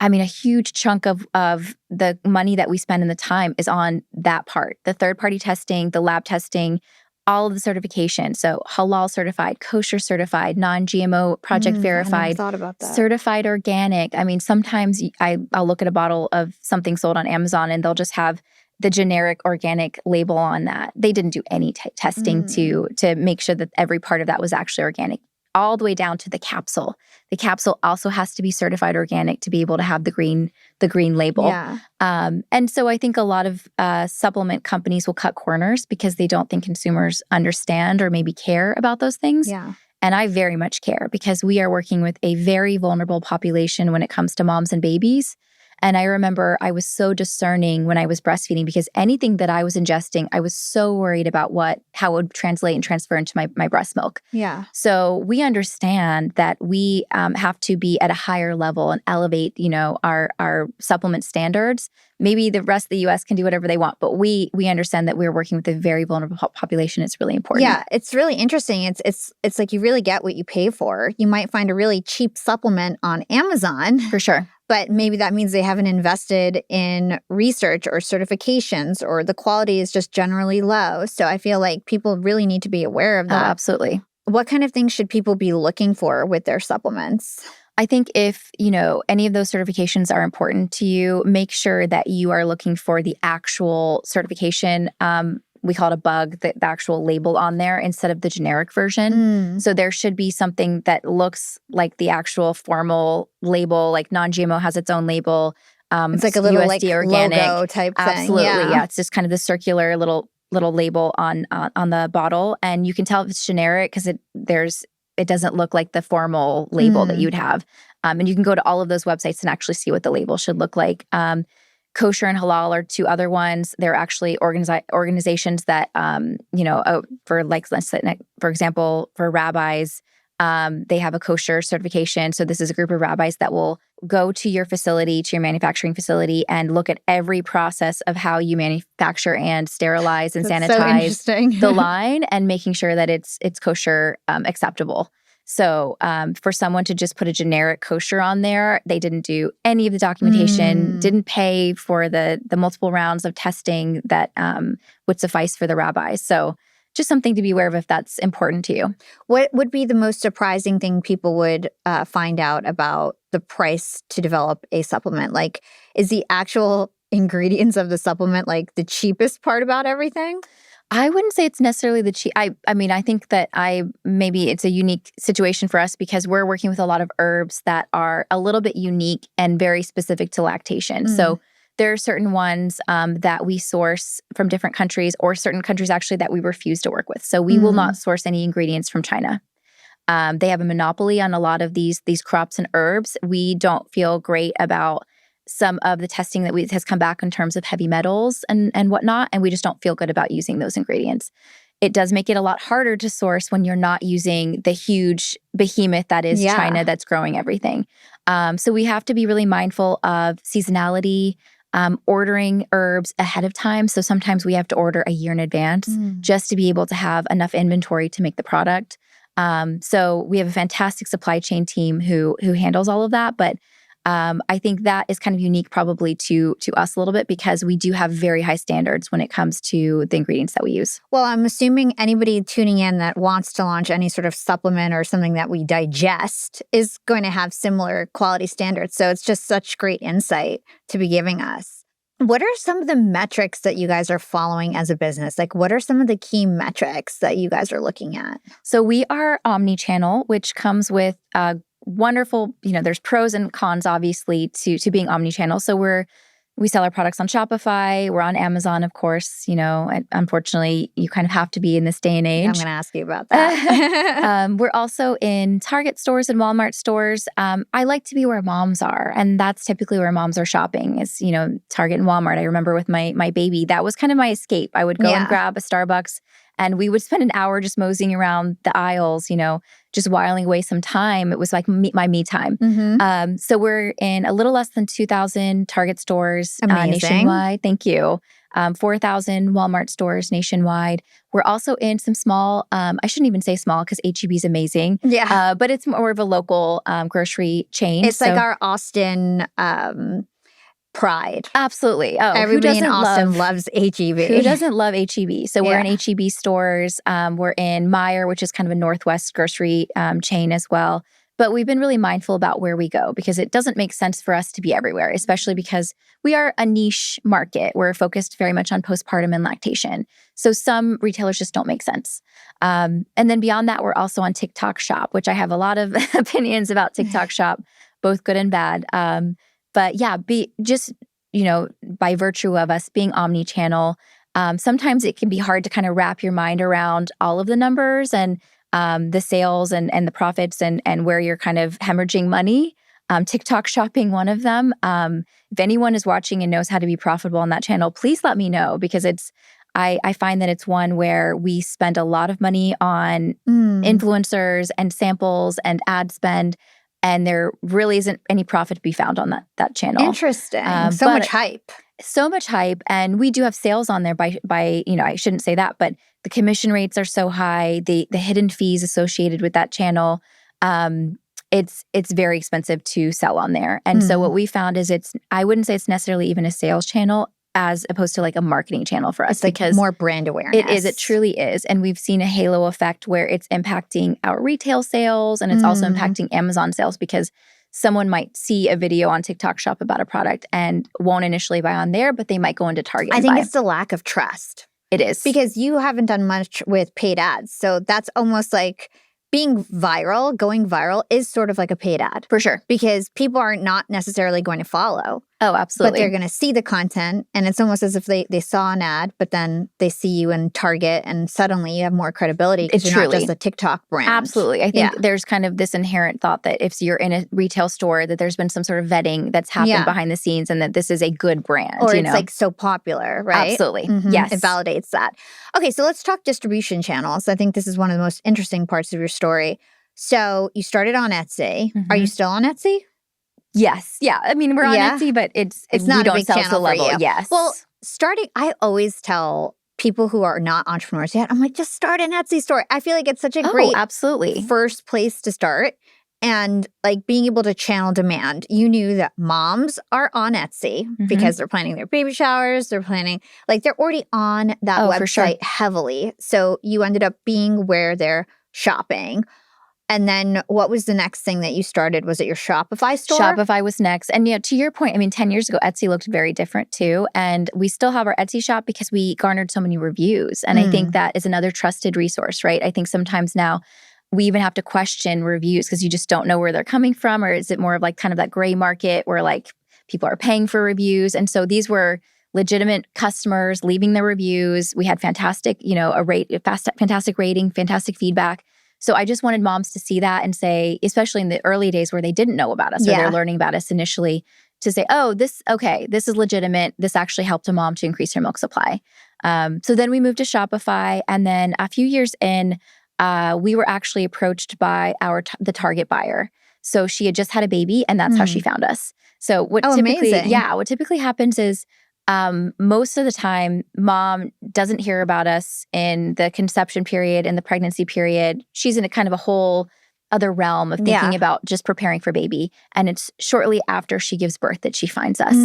[SPEAKER 1] I mean, a huge chunk of the money that we spend and the time is on that part, the third-party testing, the lab testing, all of the certification. So halal certified, kosher certified, non-GMO project verified,
[SPEAKER 2] I never thought about that.
[SPEAKER 1] Certified organic. I mean, sometimes I'll look at a bottle of something sold on Amazon and they'll just have the generic organic label on that. They didn't do any testing to make sure that every part of that was actually organic, all the way down to the capsule. The capsule also has to be certified organic to be able to have the green label.
[SPEAKER 2] Yeah.
[SPEAKER 1] And so I think a lot of supplement companies will cut corners because they don't think consumers understand or maybe care about those things.
[SPEAKER 2] Yeah.
[SPEAKER 1] And I very much care, because we are working with a very vulnerable population when it comes to moms and babies. And I remember I was so discerning when I was breastfeeding, because anything that I was ingesting, I was so worried about how it would translate and transfer into my breast milk.
[SPEAKER 2] Yeah.
[SPEAKER 1] So we understand that we have to be at a higher level and elevate, our supplement standards. Maybe the rest of the U.S. can do whatever they want, but we understand that we're working with a very vulnerable population. It's really important.
[SPEAKER 2] Yeah, it's really interesting. It's like you really get what you pay for. You might find a really cheap supplement on Amazon.
[SPEAKER 1] For sure.
[SPEAKER 2] But maybe that means they haven't invested in research or certifications, or the quality is just generally low. So I feel like people really need to be aware of that.
[SPEAKER 1] Absolutely.
[SPEAKER 2] What kind of things should people be looking for with their supplements?
[SPEAKER 1] I think if, any of those certifications are important to you, make sure that you are looking for the actual certification. We call it a bug, the actual label on there instead of the generic version. So there should be something that looks like the actual formal label, like non-GMO has its own label.
[SPEAKER 2] It's like a little
[SPEAKER 1] USD organic
[SPEAKER 2] logo type thing.
[SPEAKER 1] Absolutely, yeah. It's just kind of the circular little label on the bottle, and you can tell if it's generic because it doesn't look like the formal label that you'd have. And you can go to all of those websites and actually see what the label should look like. Kosher and halal are two other ones. They're actually organizations that, for example, for rabbis, they have a kosher certification. So this is a group of rabbis that will go to your facility, to your manufacturing facility, and look at every process of how you manufacture and sterilize and sanitize the line, and making sure that it's kosher acceptable. So for someone to just put a generic kosher on there, they didn't do any of the documentation, didn't pay for the multiple rounds of testing that would suffice for the rabbis. So just something to be aware of if that's important to you.
[SPEAKER 2] What would be the most surprising thing people would find out about the price to develop a supplement? Like, is the actual ingredients of the supplement like the cheapest part about everything?
[SPEAKER 1] I wouldn't say it's necessarily the cheap. I mean, I think that maybe it's a unique situation for us because we're working with a lot of herbs that are a little bit unique and very specific to lactation. So there are certain ones that we source from different countries, or certain countries actually that we refuse to work with. So we will not source any ingredients from China. They have a monopoly on a lot of these crops and herbs. We don't feel great about some of the testing that has come back in terms of heavy metals and whatnot, and we just don't feel good about using those ingredients. It does make it a lot harder to source when you're not using the huge behemoth that is China that's growing everything. So we have to be really mindful of seasonality, ordering herbs ahead of time. So sometimes we have to order a year in advance just to be able to have enough inventory to make the product. So we have a fantastic supply chain team who handles all of that. But I think that is kind of unique probably to us a little bit because we do have very high standards when it comes to the ingredients that we use.
[SPEAKER 2] Well, I'm assuming anybody tuning in that wants to launch any sort of supplement or something that we digest is going to have similar quality standards. So it's just such great insight to be giving us. What are some of the metrics that you guys are following as a business? Like, what are some of the key metrics that you guys are looking at?
[SPEAKER 1] So we are omni-channel, which comes with wonderful, there's pros and cons, obviously, to being omni-channel. So we sell our products on Shopify. We're on Amazon, of course. Unfortunately, you kind of have to be in this day and age.
[SPEAKER 2] I'm going to ask you about that.
[SPEAKER 1] We're also in Target stores and Walmart stores. I like to be where moms are, and that's typically where moms are shopping is, Target and Walmart. I remember with my baby, that was kind of my escape. I would go and grab a Starbucks, and we would spend an hour just moseying around the aisles, just whiling away some time. It was like my me time. So we're in a little less than 2,000 Target stores nationwide. Thank you. 4,000 Walmart stores nationwide. We're also in some small, I shouldn't even say small because H-E-B is amazing.
[SPEAKER 2] Yeah.
[SPEAKER 1] But it's more of a local grocery chain.
[SPEAKER 2] It's like our Austin pride.
[SPEAKER 1] Absolutely. Oh,
[SPEAKER 2] everybody in Austin loves H-E-B.
[SPEAKER 1] Who doesn't love H-E-B? So we're in H-E-B stores. We're in Meijer, which is kind of a Northwest grocery chain as well. But we've been really mindful about where we go because it doesn't make sense for us to be everywhere, especially because we are a niche market. We're focused very much on postpartum and lactation. So some retailers just don't make sense. And then beyond that, we're also on TikTok Shop, which I have a lot of opinions about TikTok Shop, both good and bad. But yeah, by virtue of us being omni-channel, sometimes it can be hard to kind of wrap your mind around all of the numbers and the sales and the profits and where you're kind of hemorrhaging money. TikTok shopping, one of them. If anyone is watching and knows how to be profitable on that channel, please let me know because I find that it's one where we spend a lot of money on influencers and samples and ad spend. And there really isn't any profit to be found on that channel.
[SPEAKER 2] Interesting. So much hype.
[SPEAKER 1] So much hype. And we do have sales on there by I shouldn't say that, but the commission rates are so high, the hidden fees associated with that channel, it's very expensive to sell on there. And so what we found is I wouldn't say it's necessarily even a sales channel as opposed to like a marketing channel for us.
[SPEAKER 2] It's like
[SPEAKER 1] because
[SPEAKER 2] more brand awareness.
[SPEAKER 1] It truly is. And we've seen a halo effect where it's impacting our retail sales and it's also impacting Amazon sales because someone might see a video on TikTok Shop about a product and won't initially buy on there, but they might go into Target
[SPEAKER 2] I think it's the lack of trust.
[SPEAKER 1] It is.
[SPEAKER 2] Because you haven't done much with paid ads. So that's almost like being viral, going viral is sort of like a paid ad.
[SPEAKER 1] For sure.
[SPEAKER 2] Because people are not necessarily going to follow.
[SPEAKER 1] Oh, absolutely.
[SPEAKER 2] But they're going to see the content, and it's almost as if they saw an ad, but then they see you in Target, and suddenly you have more credibility because you're not just a TikTok brand.
[SPEAKER 1] Absolutely. I think there's kind of this inherent thought that if you're in a retail store, that there's been some sort of vetting that's happened behind the scenes and that this is a good brand.
[SPEAKER 2] Or it's like so popular, right?
[SPEAKER 1] Absolutely. Yes.
[SPEAKER 2] It validates that. Okay, so let's talk distribution channels. I think this is one of the most interesting parts of your story. So you started on Etsy. Are you still on Etsy?
[SPEAKER 1] Yes. Yeah. I mean, we're on Etsy, but it's
[SPEAKER 2] not
[SPEAKER 1] we
[SPEAKER 2] a big
[SPEAKER 1] don't sell
[SPEAKER 2] channel
[SPEAKER 1] to level.
[SPEAKER 2] for you.
[SPEAKER 1] Yes.
[SPEAKER 2] Well, I always tell people who are not entrepreneurs yet, I'm like, just start an Etsy store. I feel like it's such a great
[SPEAKER 1] absolutely
[SPEAKER 2] first place to start. And like being able to channel demand. You knew that moms are on Etsy because they're planning their baby showers. They're already on that website heavily. So you ended up being where they're shopping. And then what was the next thing that you started? Was it your Shopify store?
[SPEAKER 1] Shopify was next. And to your point, I mean, 10 years ago, Etsy looked very different too. And we still have our Etsy shop because we garnered so many reviews. And I think that is another trusted resource, right? I think sometimes now we even have to question reviews because you just don't know where they're coming from. Or is it more of like kind of that gray market where like people are paying for reviews? And so these were legitimate customers leaving their reviews. We had fantastic, fantastic rating, fantastic feedback. So I just wanted moms to see that and say, especially in the early days where they didn't know about us or they're learning about us initially, to say, oh, this is legitimate. This actually helped a mom to increase her milk supply. So then we moved to Shopify. And then a few years in, we were actually approached by the target buyer. So she had just had a baby, and that's how she found us. So what typically happens is most of the time, mom doesn't hear about us in the conception period, in the pregnancy period. She's in a kind of a whole other realm of thinking about just preparing for baby. And it's shortly after she gives birth that she finds us.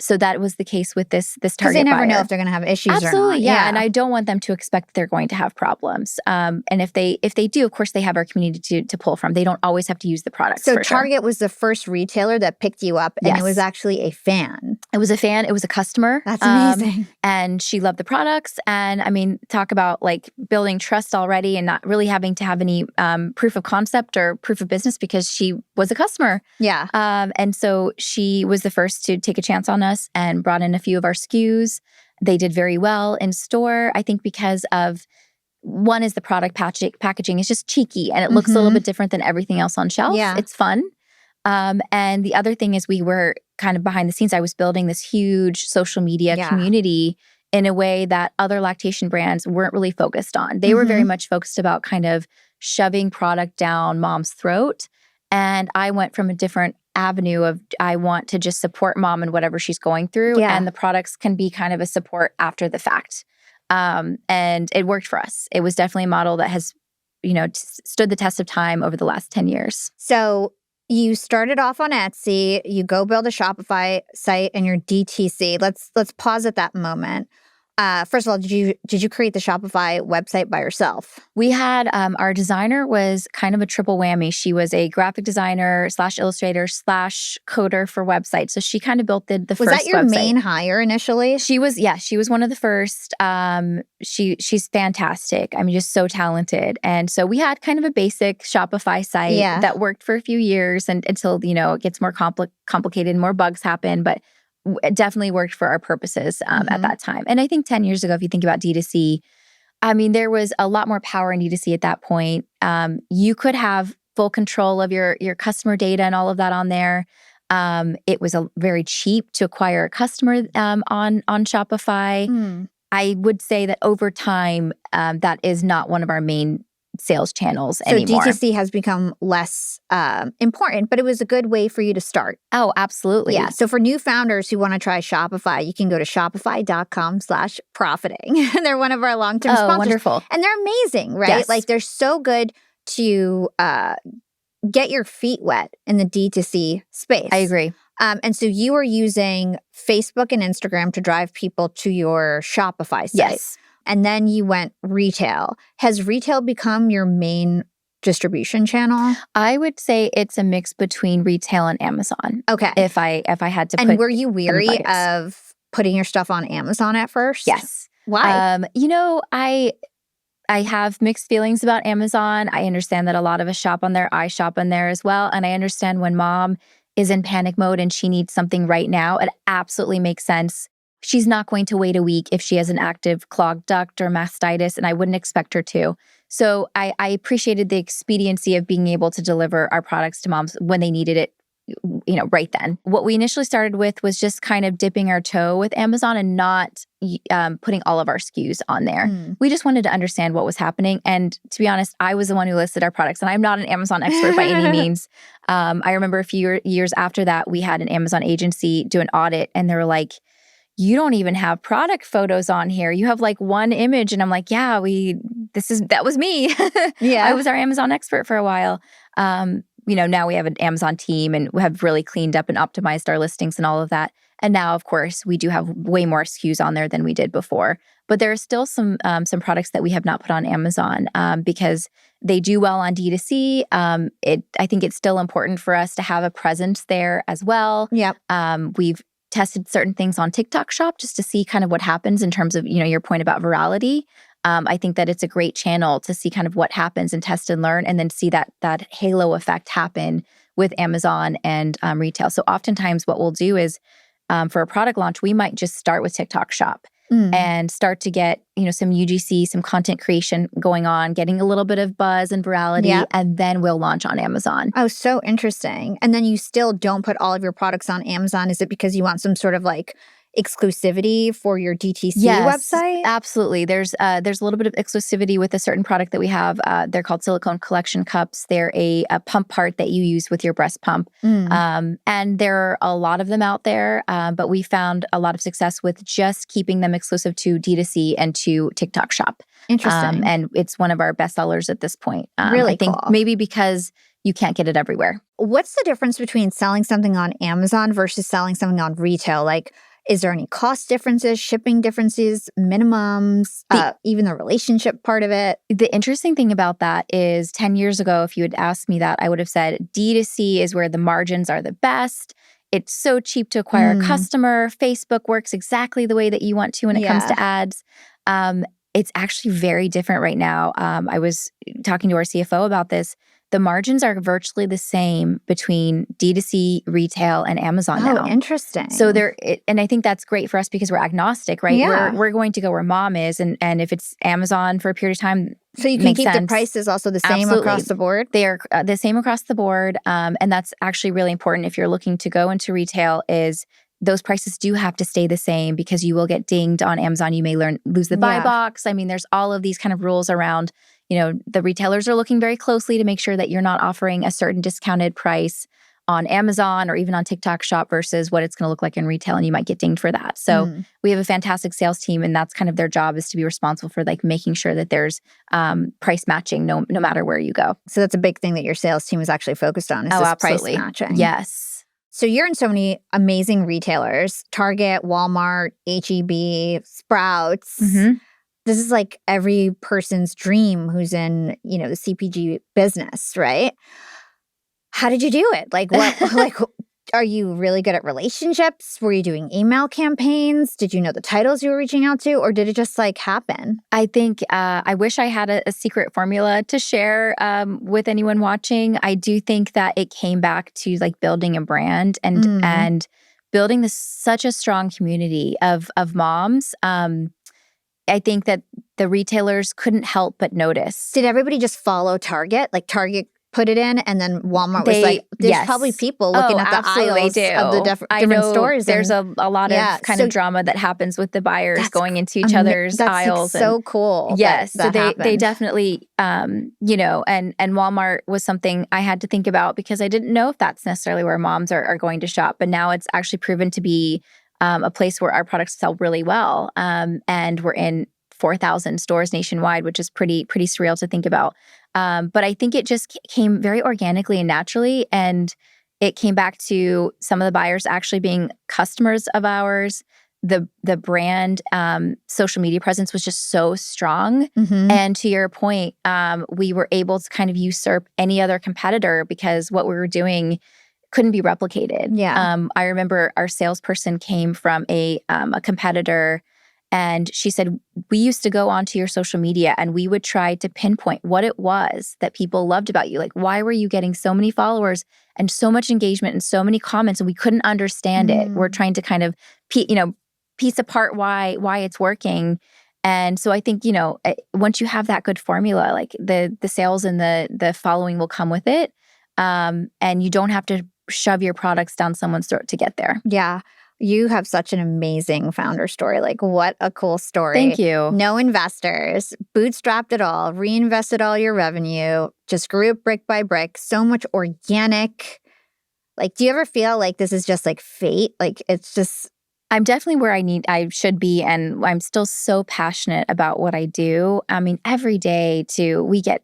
[SPEAKER 1] So that was the case with this target buyer.
[SPEAKER 2] Because they never know if they're going to have issues
[SPEAKER 1] Absolutely,
[SPEAKER 2] or not.
[SPEAKER 1] Yeah. And I don't want them to expect they're going to have problems. And if they do, of course, they have our community to pull from. They don't always have to use the products.
[SPEAKER 2] So Target was the first retailer that picked you up, and it was actually a fan.
[SPEAKER 1] It was a fan. It was a customer.
[SPEAKER 2] That's amazing.
[SPEAKER 1] And she loved the products. And I mean, talk about like building trust already and not really having to have any proof of concept or proof of business because she was a customer.
[SPEAKER 2] Yeah.
[SPEAKER 1] And so she was the first to take a chance on us and brought in a few of our SKUs. They did very well in store, I think because of, one is the product packaging is just cheeky and it looks a little bit different than everything else on shelf.
[SPEAKER 2] Yeah.
[SPEAKER 1] It's fun. And the other thing is we were kind of behind the scenes. I was building this huge social media community in a way that other lactation brands weren't really focused on. They were very much focused about kind of shoving product down mom's throat. And I went from a different avenue of I want to just support mom in whatever she's going through.
[SPEAKER 2] Yeah.
[SPEAKER 1] And the products can be kind of a support after the fact. And it worked for us. It was definitely a model that has, stood the test of time over the last 10 years.
[SPEAKER 2] So you started off on Etsy, you go build a Shopify site and your DTC. Let's pause at that moment. First of all, did you create the Shopify website by yourself?
[SPEAKER 1] We had our designer was kind of a triple whammy. She was a graphic designer / illustrator / coder for websites. So she kind of built the first website.
[SPEAKER 2] Was that your main hire initially?
[SPEAKER 1] She was one of the first. She's fantastic. I mean, just so talented. And so we had kind of a basic Shopify site that worked for a few years until it gets more complicated and more bugs happen. But it definitely worked for our purposes at that time. And I think 10 years ago, if you think about D2C, I mean, there was a lot more power in D2C at that point. You could have full control of your customer data and all of that on there. It was very cheap to acquire a customer on Shopify. I would say that over time, that is not one of our main sales channels anymore.
[SPEAKER 2] So DTC has become less important, but it was a good way for you to start.
[SPEAKER 1] Oh, absolutely.
[SPEAKER 2] Yeah. So for new founders who want to try Shopify, you can go to shopify.com/profiting. They're one of our long-term sponsors.
[SPEAKER 1] Wonderful.
[SPEAKER 2] And they're amazing, right?
[SPEAKER 1] Yes.
[SPEAKER 2] Like they're so good to get your feet wet in the D2C space.
[SPEAKER 1] I agree.
[SPEAKER 2] And so you are using Facebook and Instagram to drive people to your Shopify site.
[SPEAKER 1] Yes.
[SPEAKER 2] And then you went retail. Has retail become your main distribution channel?
[SPEAKER 1] I would say it's a mix between retail and Amazon.
[SPEAKER 2] Okay.
[SPEAKER 1] If I had to
[SPEAKER 2] And were you weary of putting your stuff on Amazon at first?
[SPEAKER 1] Yes.
[SPEAKER 2] Why?
[SPEAKER 1] I have mixed feelings about Amazon. I understand that a lot of us shop on there. I shop on there as well. And I understand when mom is in panic mode and she needs something right now, it absolutely makes sense. She's not going to wait a week if she has an active clogged duct or mastitis, and I wouldn't expect her to. So I appreciated the expediency of being able to deliver our products to moms when they needed it, right then. What we initially started with was just kind of dipping our toe with Amazon and not putting all of our SKUs on there. We just wanted to understand what was happening. And to be honest, I was the one who listed our products, and I'm not an Amazon expert by any means. I remember a few years after that, we had an Amazon agency do an audit, and they were like, you don't even have product photos on here. You have like one image. And I'm like, yeah, that was me.
[SPEAKER 2] Yeah.
[SPEAKER 1] I was our Amazon expert for a while. Now we have an Amazon team and we have really cleaned up and optimized our listings and all of that. And now, of course, we do have way more SKUs on there than we did before. But there are still some products that we have not put on Amazon because they do well on D2C. I think it's still important for us to have a presence there as well.
[SPEAKER 2] Yep.
[SPEAKER 1] We've tested certain things on TikTok Shop just to see kind of what happens in terms of, your point about virality. I think that it's a great channel to see kind of what happens and test and learn, and then see that halo effect happen with Amazon and retail. So oftentimes what we'll do is for a product launch, we might just start with TikTok Shop. and start to get, some UGC, some content creation going on, getting a little bit of buzz and virality, and then we'll launch on Amazon.
[SPEAKER 2] Oh, so interesting. And then you still don't put all of your products on Amazon. Is it because you want some sort of like exclusivity for your DTC website?
[SPEAKER 1] Absolutely. There's a little bit of exclusivity with a certain product that we have. They're called silicone collection cups. They're a pump part that you use with your breast pump. And there are a lot of them out there, but we found a lot of success with just keeping them exclusive to D2C and to TikTok Shop.
[SPEAKER 2] Interesting.
[SPEAKER 1] And it's one of our best sellers at this point.
[SPEAKER 2] Really
[SPEAKER 1] I think
[SPEAKER 2] cool.
[SPEAKER 1] maybe because you can't get it everywhere.
[SPEAKER 2] What's the difference between selling something on Amazon versus selling something on retail? Like, is there any cost differences, shipping differences, minimums, even the relationship part of it?
[SPEAKER 1] The interesting thing about that is 10 years ago, if you had asked me that, I would have said D2C is where the margins are the best. It's so cheap to acquire a customer. Facebook works exactly the way that you want to when it comes to ads. It's actually very different right now. I was talking to our CFO about this. The margins are virtually the same between D2C, retail, and Amazon now.
[SPEAKER 2] Oh, interesting.
[SPEAKER 1] So and I think that's great for us because we're agnostic, right?
[SPEAKER 2] Yeah.
[SPEAKER 1] We're going to go where mom is, and if it's Amazon for a period of time,
[SPEAKER 2] so you can keep the prices also the same across the board?
[SPEAKER 1] They are the same across the board, and that's actually really important if you're looking to go into retail. Is those prices do have to stay the same because you will get dinged on Amazon. You may lose the buy box. I mean, there's all of these kind of rules around. The retailers are looking very closely to make sure that you're not offering a certain discounted price on Amazon or even on TikTok Shop versus what it's going to look like in retail, and you might get dinged for that. So we have a fantastic sales team, and that's kind of their job, is to be responsible for like making sure that there's price matching no matter where you go.
[SPEAKER 2] So that's a big thing that your sales team is actually focused on, is this
[SPEAKER 1] absolutely.
[SPEAKER 2] price matching.
[SPEAKER 1] Yes.
[SPEAKER 2] So you're in so many amazing retailers: Target, Walmart, HEB, Sprouts. This is like every person's dream who's in, the CPG business, right? How did you do it? Like, what? Are you really good at relationships? Were you doing email campaigns? Did you know the titles you were reaching out to, or did it just like happen?
[SPEAKER 1] I think I wish I had a secret formula to share with anyone watching. I do think that it came back to like building a brand and building such a strong community of moms. I think that the retailers couldn't help but notice.
[SPEAKER 2] Did everybody just follow Target? Like Target put it in, and then Walmart was like, there's probably people looking at the aisles of the different stores.
[SPEAKER 1] There's a lot of kind of drama that happens with the buyers going into each other's aisles.
[SPEAKER 2] That's so cool.
[SPEAKER 1] Yes. So they definitely, and Walmart was something I had to think about because I didn't know if that's necessarily where moms are going to shop. But now it's actually proven to be a place where our products sell really well. And we're in 4,000 stores nationwide, which is pretty surreal to think about. But I think it just came very organically and naturally. And it came back to some of the buyers actually being customers of ours. The brand social media presence was just so strong. And to your point, we were able to kind of usurp any other competitor because what we were doing couldn't be replicated. I remember our salesperson came from a competitor, and she said, we used to go onto your social media and we would try to pinpoint what it was that people loved about you. Like, why were you getting so many followers and so much engagement and so many comments, and we couldn't understand it. We're trying to kind of piece apart why it's working. And so I think, once you have that good formula, like the sales and the following will come with it. And you don't have to shove your products down someone's throat to get there.
[SPEAKER 2] Yeah. You have such an amazing founder story. Like, what a cool story.
[SPEAKER 1] Thank you.
[SPEAKER 2] No investors, bootstrapped it all, reinvested all your revenue, just grew it brick by brick, so much organic. Like, do you ever feel like this is just like fate? Like, it's just...
[SPEAKER 1] I'm definitely where I should be, and I'm still so passionate about what I do. I mean, every day we get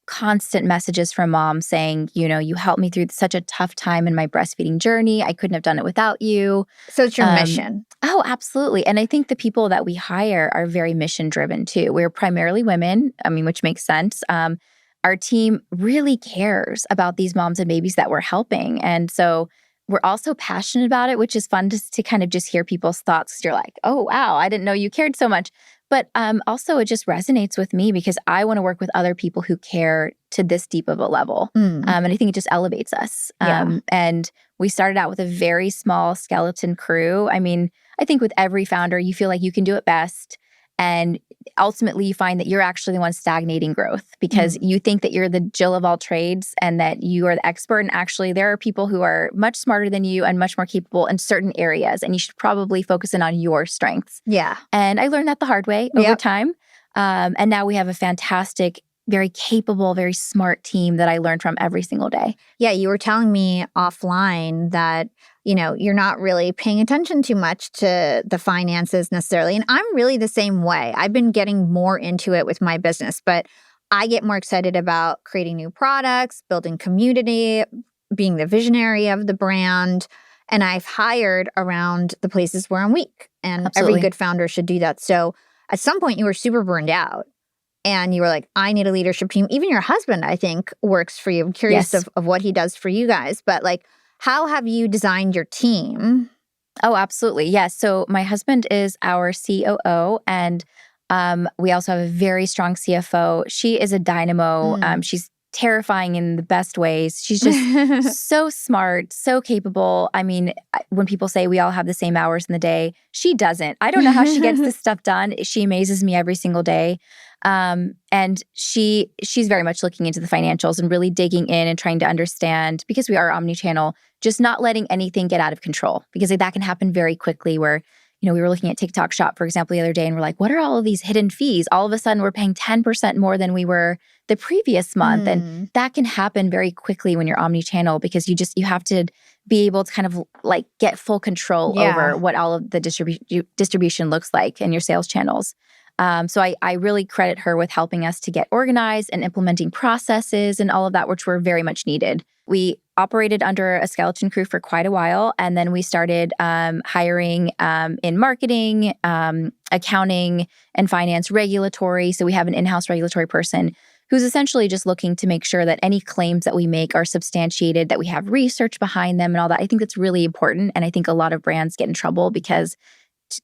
[SPEAKER 1] constant messages from moms saying, you helped me through such a tough time in my breastfeeding journey. I couldn't have done it without you.
[SPEAKER 2] So it's your mission.
[SPEAKER 1] Oh, absolutely. And I think the people that we hire are very mission driven too. We're primarily women, which makes sense. Our team really cares about these moms and babies that we're helping. And so we're also passionate about it, which is fun to kind of just hear people's thoughts, because you're like, oh, wow, I didn't know you cared so much. But also it just resonates with me because I want to work with other people who care to this deep of a level. And I think it just elevates us. And we started out with a very small skeleton crew. I mean, I think with every founder, you feel like you can do it best. And ultimately, you find that you're actually the one stagnating growth because you think that you're the Jill of all trades and that you are the expert. And actually, there are people who are much smarter than you and much more capable in certain areas. And you should probably focus in on your strengths.
[SPEAKER 2] Yeah.
[SPEAKER 1] And I learned that the hard way over time. And now we have a fantastic, very capable, very smart team that I learned from every single day.
[SPEAKER 2] Yeah, you were telling me offline that, you're not really paying attention too much to the finances necessarily. And I'm really the same way. I've been getting more into it with my business, but I get more excited about creating new products, building community, being the visionary of the brand. And I've hired around the places where I'm weak. And
[SPEAKER 1] Absolutely.
[SPEAKER 2] Every good founder should do that. So at some point, you were super burned out. And you were like, I need a leadership team. Even your husband, I think, works for you. I'm curious of what he does for you guys. But how have you designed your team?
[SPEAKER 1] Oh, absolutely. Yes. So my husband is our COO, and we also have a very strong CFO. She is a dynamo. She's terrifying in the best ways. She's just so smart, so capable. I mean, when people say we all have the same hours in the day, she doesn't. I don't know how she gets this stuff done. She amazes me every single day. And she's very much looking into the financials and really digging in and trying to understand, because we are omnichannel, just not letting anything get out of control, because that can happen very quickly where, we were looking at TikTok Shop, for example, the other day, and we're like, what are all of these hidden fees? All of a sudden, we're paying 10% more than we were the previous month. And that can happen very quickly when you're omnichannel, because you have to be able to kind of get full control over what all of the distribution looks like in your sales channels. So I really credit her with helping us to get organized and implementing processes and all of that, which were very much needed. We operated under a skeleton crew for quite a while, and then we started hiring in marketing, accounting, and finance, regulatory. So we have an in-house regulatory person who's essentially just looking to make sure that any claims that we make are substantiated, that we have research behind them and all that. I think that's really important. And I think a lot of brands get in trouble because,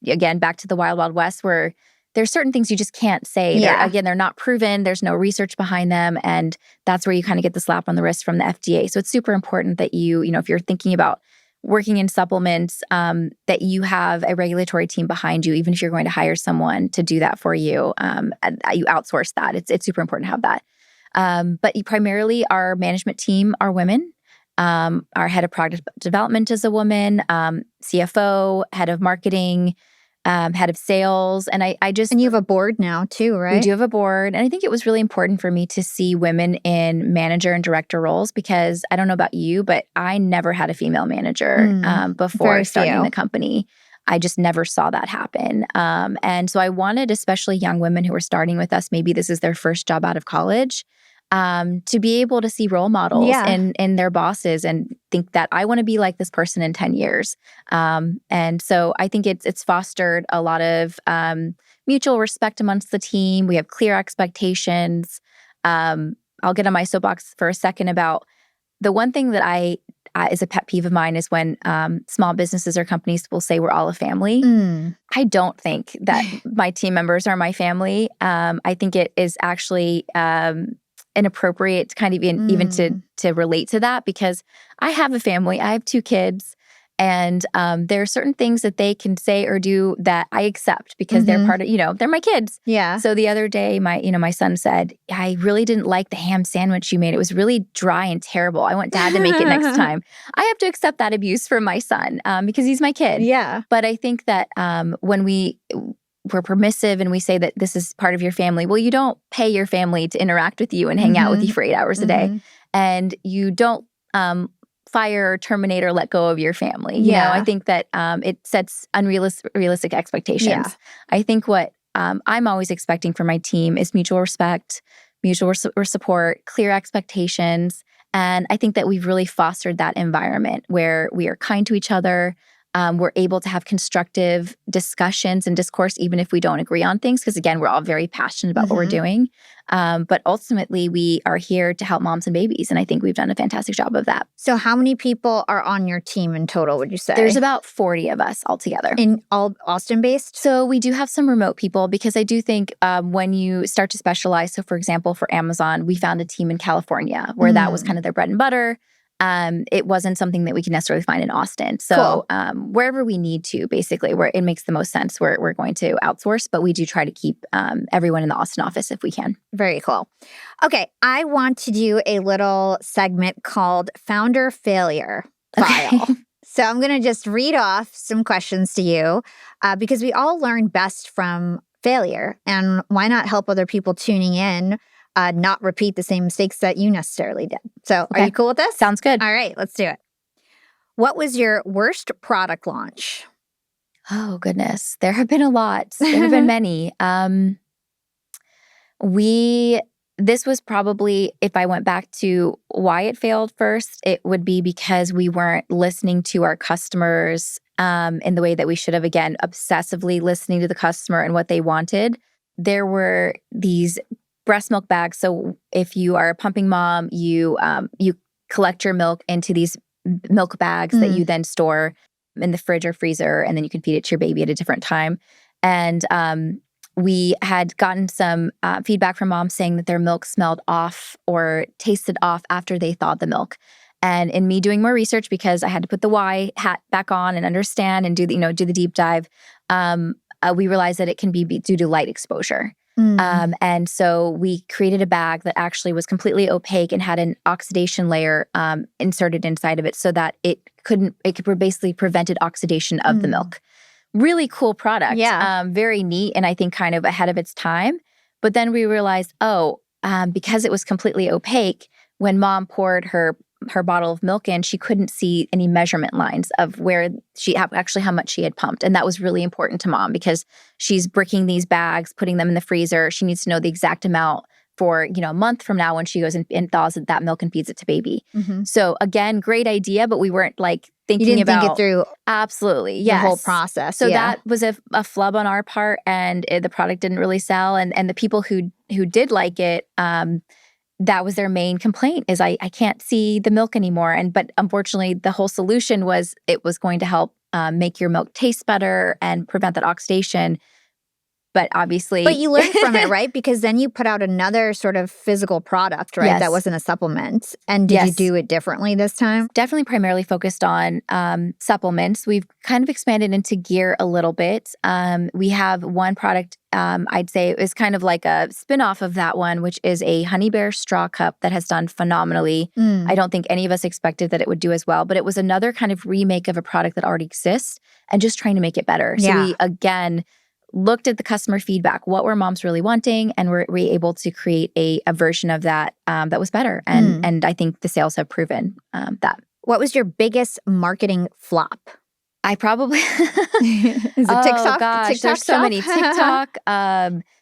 [SPEAKER 1] again, back to the Wild Wild West, where there's certain things you just can't say. They're not proven. There's no research behind them. And that's where you kind of get the slap on the wrist from the FDA. So it's super important that if you're thinking about working in supplements, that you have a regulatory team behind you, even if you're going to hire someone to do that for you. You outsource that. It's super important to have that. But primarily our management team are women. Our head of product development is a woman, CFO, head of marketing, head of sales. And
[SPEAKER 2] And you have a board now too, right?
[SPEAKER 1] We do have a board. And I think it was really important for me to see women in manager and director roles, because I don't know about you, but I never had a female manager before starting the company. I just never saw that happen. And so I wanted, especially young women who are starting with us, maybe this is their first job out of college, to be able to see role models in their bosses and think that I want to be like this person in 10 years. And so I think it's fostered a lot of mutual respect amongst the team. We have clear expectations. I'll get on my soapbox for a second about the one thing that is a pet peeve of mine is when small businesses or companies will say we're all a family. I don't think that my team members are my family. I think it is actually inappropriate to kind of even to relate to that, because I have a family. I have 2 kids, and there are certain things that they can say or do that I accept because they're part of, they're my kids.
[SPEAKER 2] Yeah.
[SPEAKER 1] So the other day, my son said, I really didn't like the ham sandwich you made. It was really dry and terrible. I want Dad to make it next time. I have to accept that abuse from my son because he's my kid.
[SPEAKER 2] Yeah.
[SPEAKER 1] But I think that when we're permissive and we say that this is part of your family. Well, you don't pay your family to interact with you and hang out with you for 8 hours a day. And you don't fire or terminate or let go of your family. You know, I think that it sets unrealistic expectations.
[SPEAKER 2] Yeah.
[SPEAKER 1] I think what I'm always expecting from my team is mutual respect, mutual support, clear expectations. And I think that we've really fostered that environment where we are kind to each other. We're able to have constructive discussions and discourse, even if we don't agree on things, because again, we're all very passionate about what we're doing. But ultimately, we are here to help moms and babies. And I think we've done a fantastic job of that.
[SPEAKER 2] So how many people are on your team in total, would you say?
[SPEAKER 1] There's about 40 of us altogether.
[SPEAKER 2] In all Austin-based?
[SPEAKER 1] So we do have some remote people, because I do think when you start to specialize, so for example, for Amazon, we found a team in California where that was kind of their bread and butter. it wasn't something that we could necessarily find in Austin. So wherever we need to, basically, where it makes the most sense, we're going to outsource. But we do try to keep everyone in the Austin office if we can.
[SPEAKER 2] Very cool. Okay, I want to do a little segment called Founder Failure File.
[SPEAKER 1] Okay.
[SPEAKER 2] So I'm going to just read off some questions to you because we all learn best from failure. And why not help other people tuning in not repeat the same mistakes that you necessarily did? So are you cool with this?
[SPEAKER 1] Sounds good.
[SPEAKER 2] All right, let's do it. What was your worst product launch?
[SPEAKER 1] Oh, goodness. There have been a lot. There have been many. This was probably, if I went back to why it failed first, it would be because we weren't listening to our customers in the way that we should have. Again, obsessively listening to the customer and what they wanted. There were these breast milk bags. So if you are a pumping mom, you collect your milk into these milk bags that you then store in the fridge or freezer, and then you can feed it to your baby at a different time. And we had gotten some feedback from moms saying that their milk smelled off or tasted off after they thawed the milk. And in me doing more research, because I had to put the why hat back on and understand and do the deep dive, we realized that it can be due to light exposure. And so we created a bag that actually was completely opaque and had an oxidation layer inserted inside of it so that it could basically prevented oxidation of the milk. Really cool product.
[SPEAKER 2] Yeah.
[SPEAKER 1] Very neat, and I think kind of ahead of its time. But then we realized, because it was completely opaque, when mom poured her bottle of milk in, she couldn't see any measurement lines of where how much she had pumped. And that was really important to mom because she's bricking these bags, putting them in the freezer. She needs to know the exact amount for, a month from now when she goes and thaws that milk and feeds it to baby. So again, great idea, but we weren't thinking about
[SPEAKER 2] think it through
[SPEAKER 1] absolutely, yes,
[SPEAKER 2] the whole process.
[SPEAKER 1] So that was a flub on our part, and the product didn't really sell. And the people who did like it, that was their main complaint is I can't see the milk anymore. But unfortunately, the whole solution was it was going to help make your milk taste better and prevent that oxidation. But obviously...
[SPEAKER 2] But you learned from it, right? Because then you put out another sort of physical product, right?
[SPEAKER 1] Yes.
[SPEAKER 2] That wasn't a supplement. And did you do it differently this time?
[SPEAKER 1] Definitely primarily focused on supplements. We've kind of expanded into gear a little bit. We have one product, I'd say is kind of like a spin-off of that one, which is a Honey Bear straw cup that has done phenomenally. I don't think any of us expected that it would do as well, but it was another kind of remake of a product that already exists and just trying to make it better. So we, again, looked at the customer feedback. What were moms really wanting? And we're able to create a version of that that was better. And I think the sales have proven that.
[SPEAKER 2] What was your biggest marketing flop?
[SPEAKER 1] I probably...
[SPEAKER 2] Is it TikTok?
[SPEAKER 1] Oh gosh,
[SPEAKER 2] TikTok
[SPEAKER 1] there's so many. TikTok,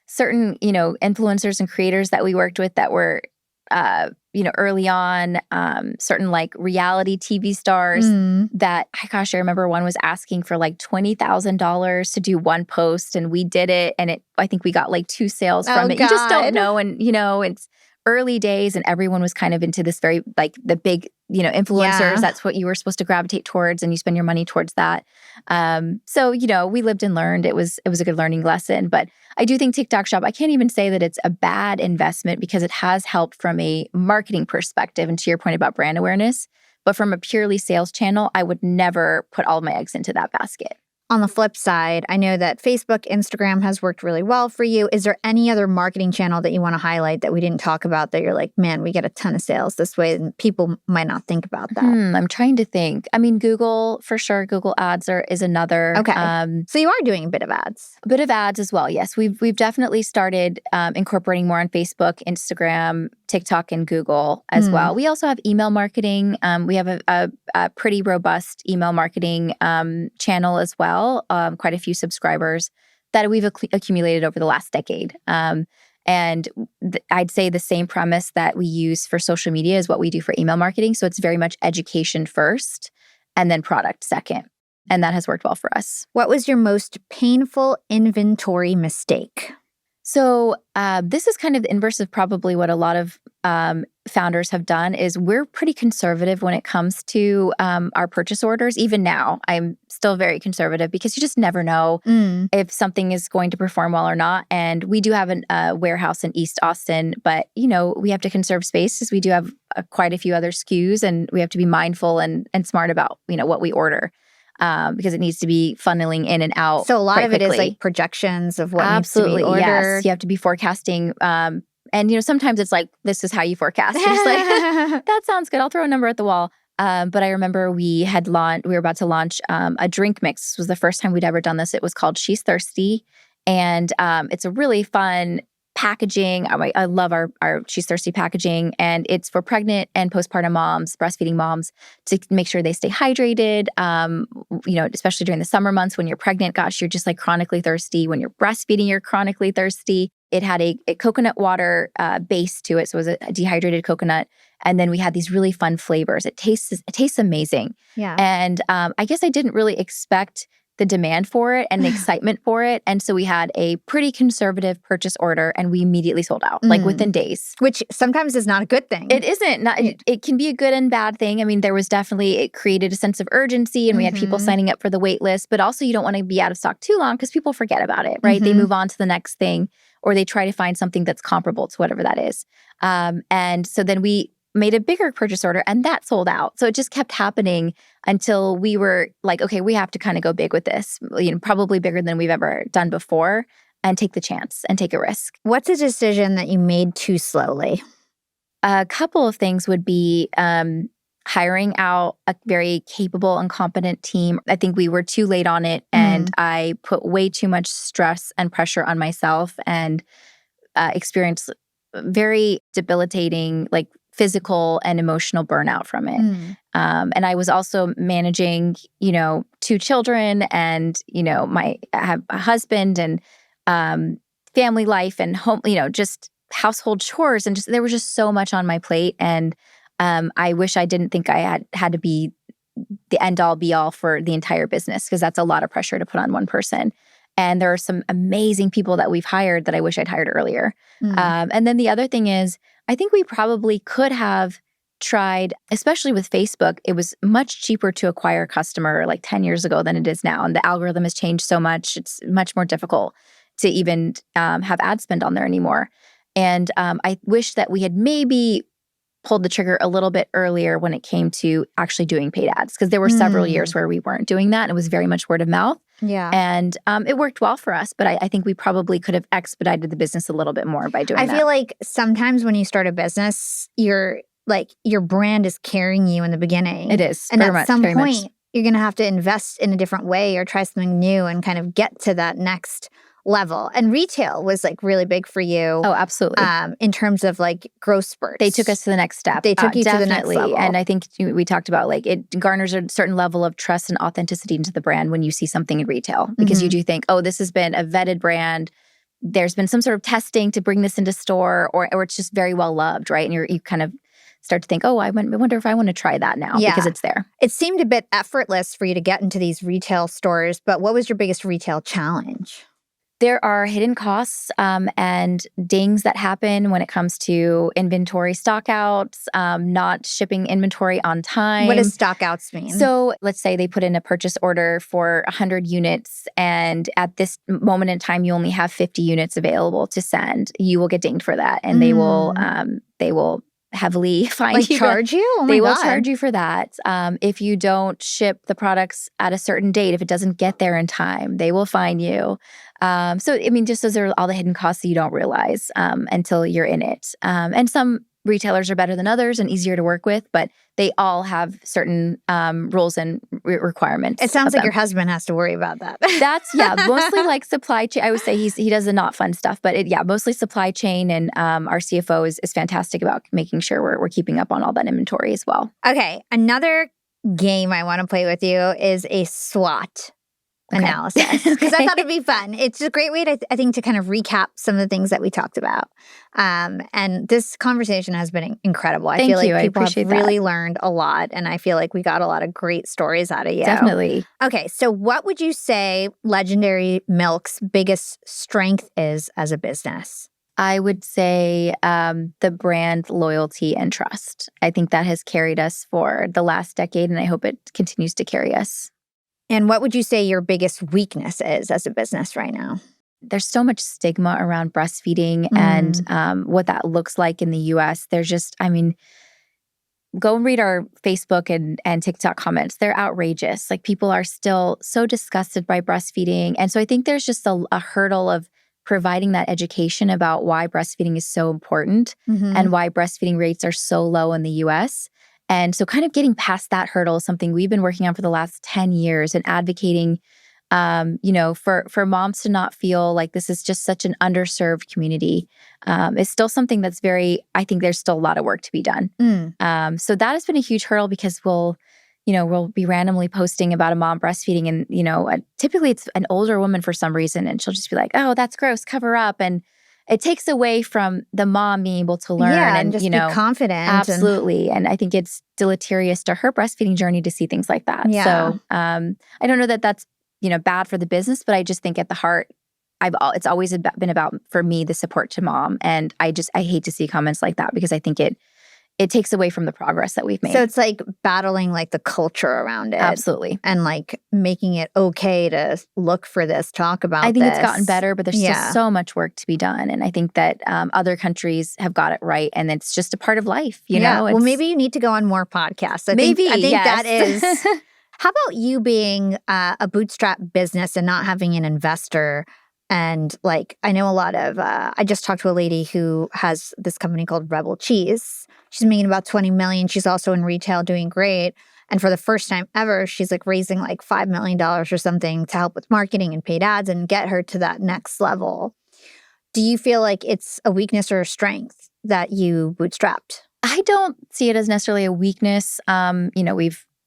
[SPEAKER 1] certain, influencers and creators that we worked with that were, early on, certain reality TV stars that, I remember one was asking for $20,000 to do one post, and we did it. And I think we got 2 sales from it.
[SPEAKER 2] God.
[SPEAKER 1] You just don't know. And, it's early days and everyone was kind of into this very, the big, influencers.
[SPEAKER 2] Yeah.
[SPEAKER 1] That's what you were supposed to gravitate towards, and you spend your money towards that. So, we lived and learned. It was a good learning lesson. But I do think TikTok Shop, I can't even say that it's a bad investment because it has helped from a marketing perspective. And to your point about brand awareness, but from a purely sales channel, I would never put all of my eggs into that basket.
[SPEAKER 2] On the flip side, I know that Facebook, Instagram has worked really well for you. Is there any other marketing channel that you want to highlight that we didn't talk about that you're like, man, we get a ton of sales this way, and people might not think about that?
[SPEAKER 1] I'm trying to think. I mean, Google, for sure. Google Ads is another.
[SPEAKER 2] Okay. So you are doing a bit of ads.
[SPEAKER 1] A bit of ads as well, yes. We've definitely started incorporating more on Facebook, Instagram, TikTok, and Google as well. We also have email marketing. We have a pretty robust email marketing channel as well. Quite a few subscribers that we've accumulated over the last decade. And I'd say the same premise that we use for social media is what we do for email marketing. So it's very much education first and then product second. And that has worked well for us.
[SPEAKER 2] What was your most painful inventory mistake?
[SPEAKER 1] So this is kind of the inverse of probably what a lot of founders have done is we're pretty conservative when it comes to our purchase orders. Even now, I'm still very conservative because you just never know if something is going to perform well or not. And we do have a warehouse in East Austin, but we have to conserve space because we do have quite a few other SKUs, and we have to be mindful and smart about what we order. Because it needs to be funneling in and out.
[SPEAKER 2] So a lot of it
[SPEAKER 1] quickly.
[SPEAKER 2] is like projections of what
[SPEAKER 1] Absolutely,
[SPEAKER 2] needs to be ordered.
[SPEAKER 1] Yes. You have to be forecasting. And sometimes it's like, this is how you forecast. You're just like, that sounds good. I'll throw a number at the wall. But I remember we were about to launch a drink mix. This was the first time we'd ever done this. It was called She's Thirsty. And it's a really fun packaging. I love our She's Thirsty packaging, and it's for pregnant and postpartum moms, breastfeeding moms, to make sure they stay hydrated. Especially during the summer months when you're pregnant, gosh, you're just like chronically thirsty. When you're breastfeeding, you're chronically thirsty. It had a coconut water base to it, so it was a dehydrated coconut. And then we had these really fun flavors. It tastes amazing.
[SPEAKER 2] Yeah.
[SPEAKER 1] And I guess I didn't really expect the demand for it and the excitement for it. And so we had a pretty conservative purchase order, and we immediately sold out, like within days.
[SPEAKER 2] Which sometimes is not a good thing.
[SPEAKER 1] It isn't. It can be a good and bad thing. I mean, it created a sense of urgency, and we had people signing up for the wait list. But also, you don't want to be out of stock too long because people forget about it, right? They move on to the next thing, or they try to find something that's comparable to whatever that is. And so then we made a bigger purchase order, and that sold out. So it just kept happening until we were like, okay, we have to kind of go big with this, probably bigger than we've ever done before, and take the chance and take a risk.
[SPEAKER 2] What's a decision that you made too slowly?
[SPEAKER 1] A couple of things would be hiring out a very capable and competent team. I think we were too late on it, and I put way too much stress and pressure on myself, and experienced very debilitating, like physical and emotional burnout from it. And I was also managing, 2 children, and, I have a husband, and family life, and home, just household chores, and there was just so much on my plate. And I wish I didn't think I had to be the end all be all for the entire business, because that's a lot of pressure to put on one person. And there are some amazing people that we've hired that I wish I'd hired earlier. And then the other thing is, I think we probably could have tried, especially with Facebook, it was much cheaper to acquire a customer like 10 years ago than it is now. And the algorithm has changed so much. It's much more difficult to even have ad spend on there anymore. And I wish that we had maybe pulled the trigger a little bit earlier when it came to actually doing paid ads, because there were several years where we weren't doing that. And it was very much word of mouth.
[SPEAKER 2] Yeah.
[SPEAKER 1] And it worked well for us, but I think we probably could have expedited the business a little bit more by doing that.
[SPEAKER 2] I feel like sometimes when you start a business, your brand is carrying you in the beginning.
[SPEAKER 1] It is.
[SPEAKER 2] And at some point, you're going to have to invest in a different way or try something new and kind of get to that next level. And retail was like really big for you.
[SPEAKER 1] Oh, absolutely.
[SPEAKER 2] In terms of like growth spurts.
[SPEAKER 1] They took us to the next step.
[SPEAKER 2] They took you to the next level.
[SPEAKER 1] And I think we talked about like it garners a certain level of trust and authenticity into the brand when you see something in retail, because you do think, oh, this has been a vetted brand. There's been some sort of testing to bring this into store, or it's just very well loved, right? And you kind of start to think, oh, I wonder if I want to try that now because it's there.
[SPEAKER 2] It seemed a bit effortless for you to get into these retail stores, but what was your biggest retail challenge?
[SPEAKER 1] There are hidden costs and dings that happen when it comes to inventory stockouts, not shipping inventory on time.
[SPEAKER 2] What does stockouts mean?
[SPEAKER 1] So let's say they put in a purchase order for 100 units, and at this moment in time, you only have 50 units available to send. You will get dinged for that, and they will heavily fine you.
[SPEAKER 2] Charge you? Oh my
[SPEAKER 1] they
[SPEAKER 2] God.
[SPEAKER 1] will charge you for that. If you don't ship the products at a certain date, if it doesn't get there in time, they will fine you. So, I mean, just those are all the hidden costs that you don't realize until you're in it. And some retailers are better than others and easier to work with, but they all have certain rules and requirements.
[SPEAKER 2] It sounds like your husband has to worry about that.
[SPEAKER 1] That's, mostly like supply chain. I would say he does the not fun stuff, but mostly supply chain. And our CFO is fantastic about making sure we're keeping up on all that inventory as well.
[SPEAKER 2] Okay, another game I want to play with you is a SWOT. analysis, because I thought it'd be fun. It's a great way to, I think, to kind of recap some of the things that we talked about. And this conversation has been incredible. I feel like people have really learned a lot, and I feel like we got a lot of great stories out of you.
[SPEAKER 1] Definitely.
[SPEAKER 2] Okay, so what would you say Legendairy Milk's biggest strength is as a business?
[SPEAKER 1] I would say the brand loyalty and trust. I think that has carried us for the last decade, and I hope it continues to carry us.
[SPEAKER 2] And what would you say your biggest weakness is as a business right now?
[SPEAKER 1] There's so much stigma around breastfeeding and what that looks like in the US. There's just, go and read our Facebook and TikTok comments. They're outrageous. Like, people are still so disgusted by breastfeeding. And so I think there's just a hurdle of providing that education about why breastfeeding is so important and why breastfeeding rates are so low in the US. And so kind of getting past that hurdle is something we've been working on for the last 10 years and advocating, for moms to not feel like this is just such an underserved community. It's still something that's I think there's still a lot of work to be done. So that has been a huge hurdle because we'll be randomly posting about a mom breastfeeding and, typically it's an older woman for some reason and she'll just be like, oh, that's gross, cover up. And it takes away from the mom being able to learn and
[SPEAKER 2] just be confident.
[SPEAKER 1] Absolutely. And I think it's deleterious to her breastfeeding journey to see things like that.
[SPEAKER 2] Yeah.
[SPEAKER 1] So I don't know that that's, bad for the business, but I just think at the heart, it's always been about, for me, the support to mom. And I hate to see comments like that because I think it takes away from the progress that we've made.
[SPEAKER 2] So it's like battling like the culture around it.
[SPEAKER 1] Absolutely.
[SPEAKER 2] And like making it okay to look for this, talk about this.
[SPEAKER 1] I think it's gotten better, but there's still so much work to be done. And I think that other countries have got it right. And it's just a part of life, you know?
[SPEAKER 2] Well, maybe you need to go on more podcasts. I think that is. How about you being a bootstrap business and not having an investor? And like, I know a lot of, I just talked to a lady who has this company called Rebel Cheese. She's making about 20 million. She's also in retail doing great. And for the first time ever, she's like raising like $5 million or something to help with marketing and paid ads and get her to that next level. Do you feel like it's a weakness or a strength that you bootstrapped?
[SPEAKER 1] I don't see it as necessarily a weakness.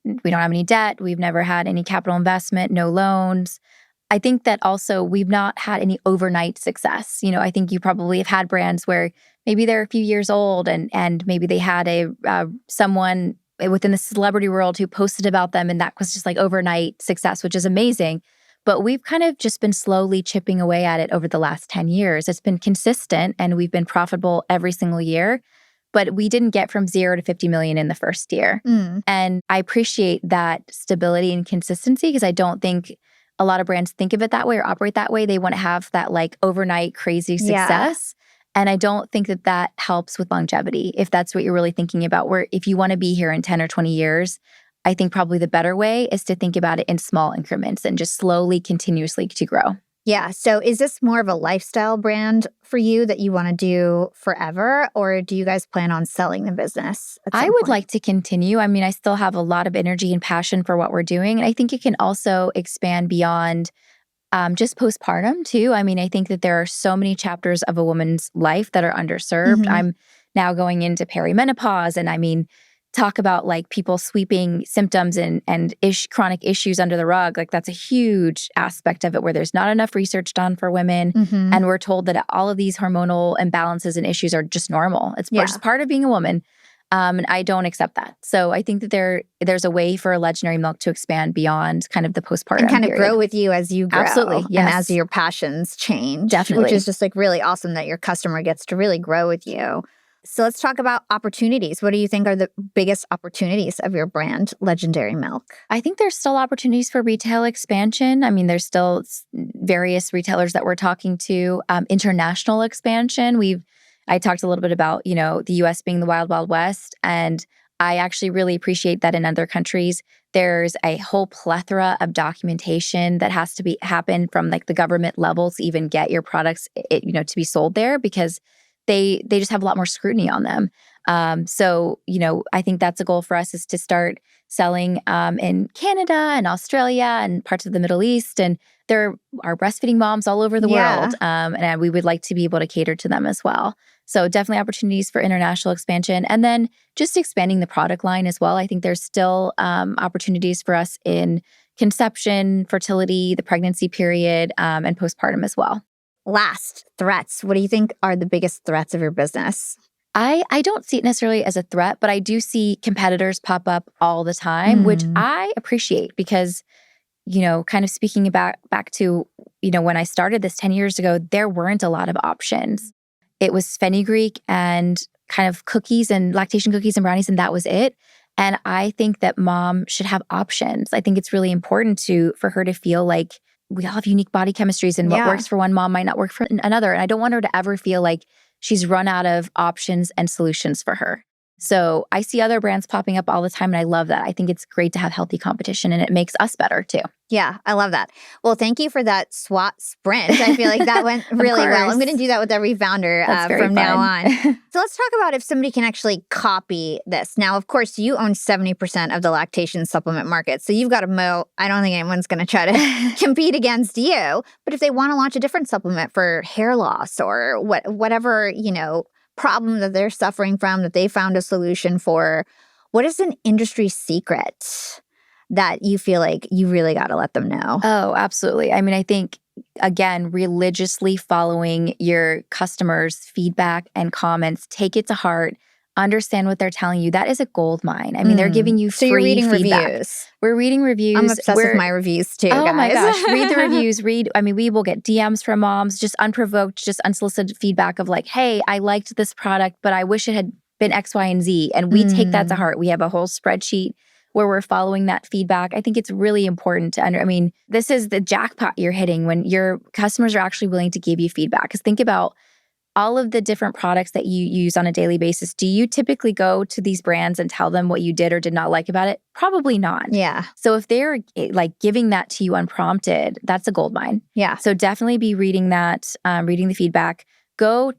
[SPEAKER 1] We don't have any debt. We've never had any capital investment, no loans. I think that also we've not had any overnight success. I think you probably have had brands where maybe they're a few years old and maybe they had someone within the celebrity world who posted about them and that was just like overnight success, which is amazing. But we've kind of just been slowly chipping away at it over the last 10 years. It's been consistent and we've been profitable every single year. But we didn't get from 0 to 50 million in the first year. And I appreciate that stability and consistency because I don't think a lot of brands think of it that way or operate that way. They want to have that like overnight crazy success. And I don't think that helps with longevity if that's what you're really thinking about. Where if you want to be here in 10 or 20 years, I think probably the better way is to think about it in small increments and just slowly, continuously to grow.
[SPEAKER 2] Yeah. So is this more of a lifestyle brand for you that you want to do forever? Or do you guys plan on selling the business at some
[SPEAKER 1] I would
[SPEAKER 2] point?
[SPEAKER 1] like to continue. I still have a lot of energy and passion for what we're doing. And I think it can also expand beyond just postpartum too. I think that there are so many chapters of a woman's life that are underserved. I'm now going into perimenopause and talk about like people sweeping symptoms and chronic issues under the rug. Like that's a huge aspect of it where there's not enough research done for women. And we're told that all of these hormonal imbalances and issues are just normal. It's just part of being a woman. And I don't accept that. So I think that there's a way for Legendairy Milk to expand beyond kind of the postpartum
[SPEAKER 2] and kind
[SPEAKER 1] period.
[SPEAKER 2] of grow with you as you grow.
[SPEAKER 1] Absolutely, yes.
[SPEAKER 2] And as your passions change.
[SPEAKER 1] Definitely.
[SPEAKER 2] Which is just like really awesome that your customer gets to really grow with you. So let's talk about opportunities. What do you think are the biggest opportunities of your brand, Legendairy Milk?
[SPEAKER 1] I think there's still opportunities for retail expansion. There's still various retailers that we're talking to. International expansion. I talked a little bit about, the US being the wild, wild west. And I actually really appreciate that in other countries, there's a whole plethora of documentation that has to happen from like the government level to even get your products, to be sold there because they just have a lot more scrutiny on them. So, I think that's a goal for us is to start selling in Canada and Australia and parts of the Middle East. And there are breastfeeding moms all over the world. And we would like to be able to cater to them as well. So definitely opportunities for international expansion. And then just expanding the product line as well. I think there's still opportunities for us in conception, fertility, the pregnancy period, and postpartum as well.
[SPEAKER 2] Last, threats. What do you think are the biggest threats of your business?
[SPEAKER 1] I don't see it necessarily as a threat, but I do see competitors pop up all the time, which I appreciate because, kind of speaking back to, when I started this 10 years ago, there weren't a lot of options. It was fenugreek and kind of cookies and lactation cookies and brownies, and that was it. And I think that mom should have options. I think it's really important for her to feel like we all have unique body chemistries, and what works for one mom might not work for another. And I don't want her to ever feel like she's run out of options and solutions for her. So I see other brands popping up all the time, and I love that. I think it's great to have healthy competition, and it makes us better too.
[SPEAKER 2] Yeah, I love that. Well, thank you for that SWOT sprint. I feel like that went really well. I'm going to do that with every founder from now on. So let's talk about if somebody can actually copy this. Now, of course, you own 70% of the lactation supplement market. So you've got a moat. I don't think anyone's going to try to compete against you. But if they want to launch a different supplement for hair loss or whatever, problem that they're suffering from that they found a solution for, what is an industry secret that you feel like you really got to let them know?
[SPEAKER 1] Oh, absolutely. I mean, I think, again, religiously following your customers' feedback and comments, take it to heart, understand what they're telling you. That is a gold mine. I mean, they're giving you free
[SPEAKER 2] you're reading
[SPEAKER 1] feedback.
[SPEAKER 2] Reviews.
[SPEAKER 1] We're reading reviews.
[SPEAKER 2] I'm obsessed with my reviews too, guys.
[SPEAKER 1] Oh my gosh. Read the reviews. We will get DMs from moms, just unprovoked, just unsolicited feedback of like, hey, I liked this product, but I wish it had been X, Y, and Z. And we take that to heart. We have a whole spreadsheet where we're following that feedback. I think it's really important to this is the jackpot you're hitting when your customers are actually willing to give you feedback. Because think about all of the different products that you use on a daily basis. Do you typically go to these brands and tell them what you did or did not like about it? Probably not.
[SPEAKER 2] Yeah.
[SPEAKER 1] So if they're like giving that to you unprompted, that's a gold mine.
[SPEAKER 2] Yeah.
[SPEAKER 1] So definitely be reading that, reading the feedback. Go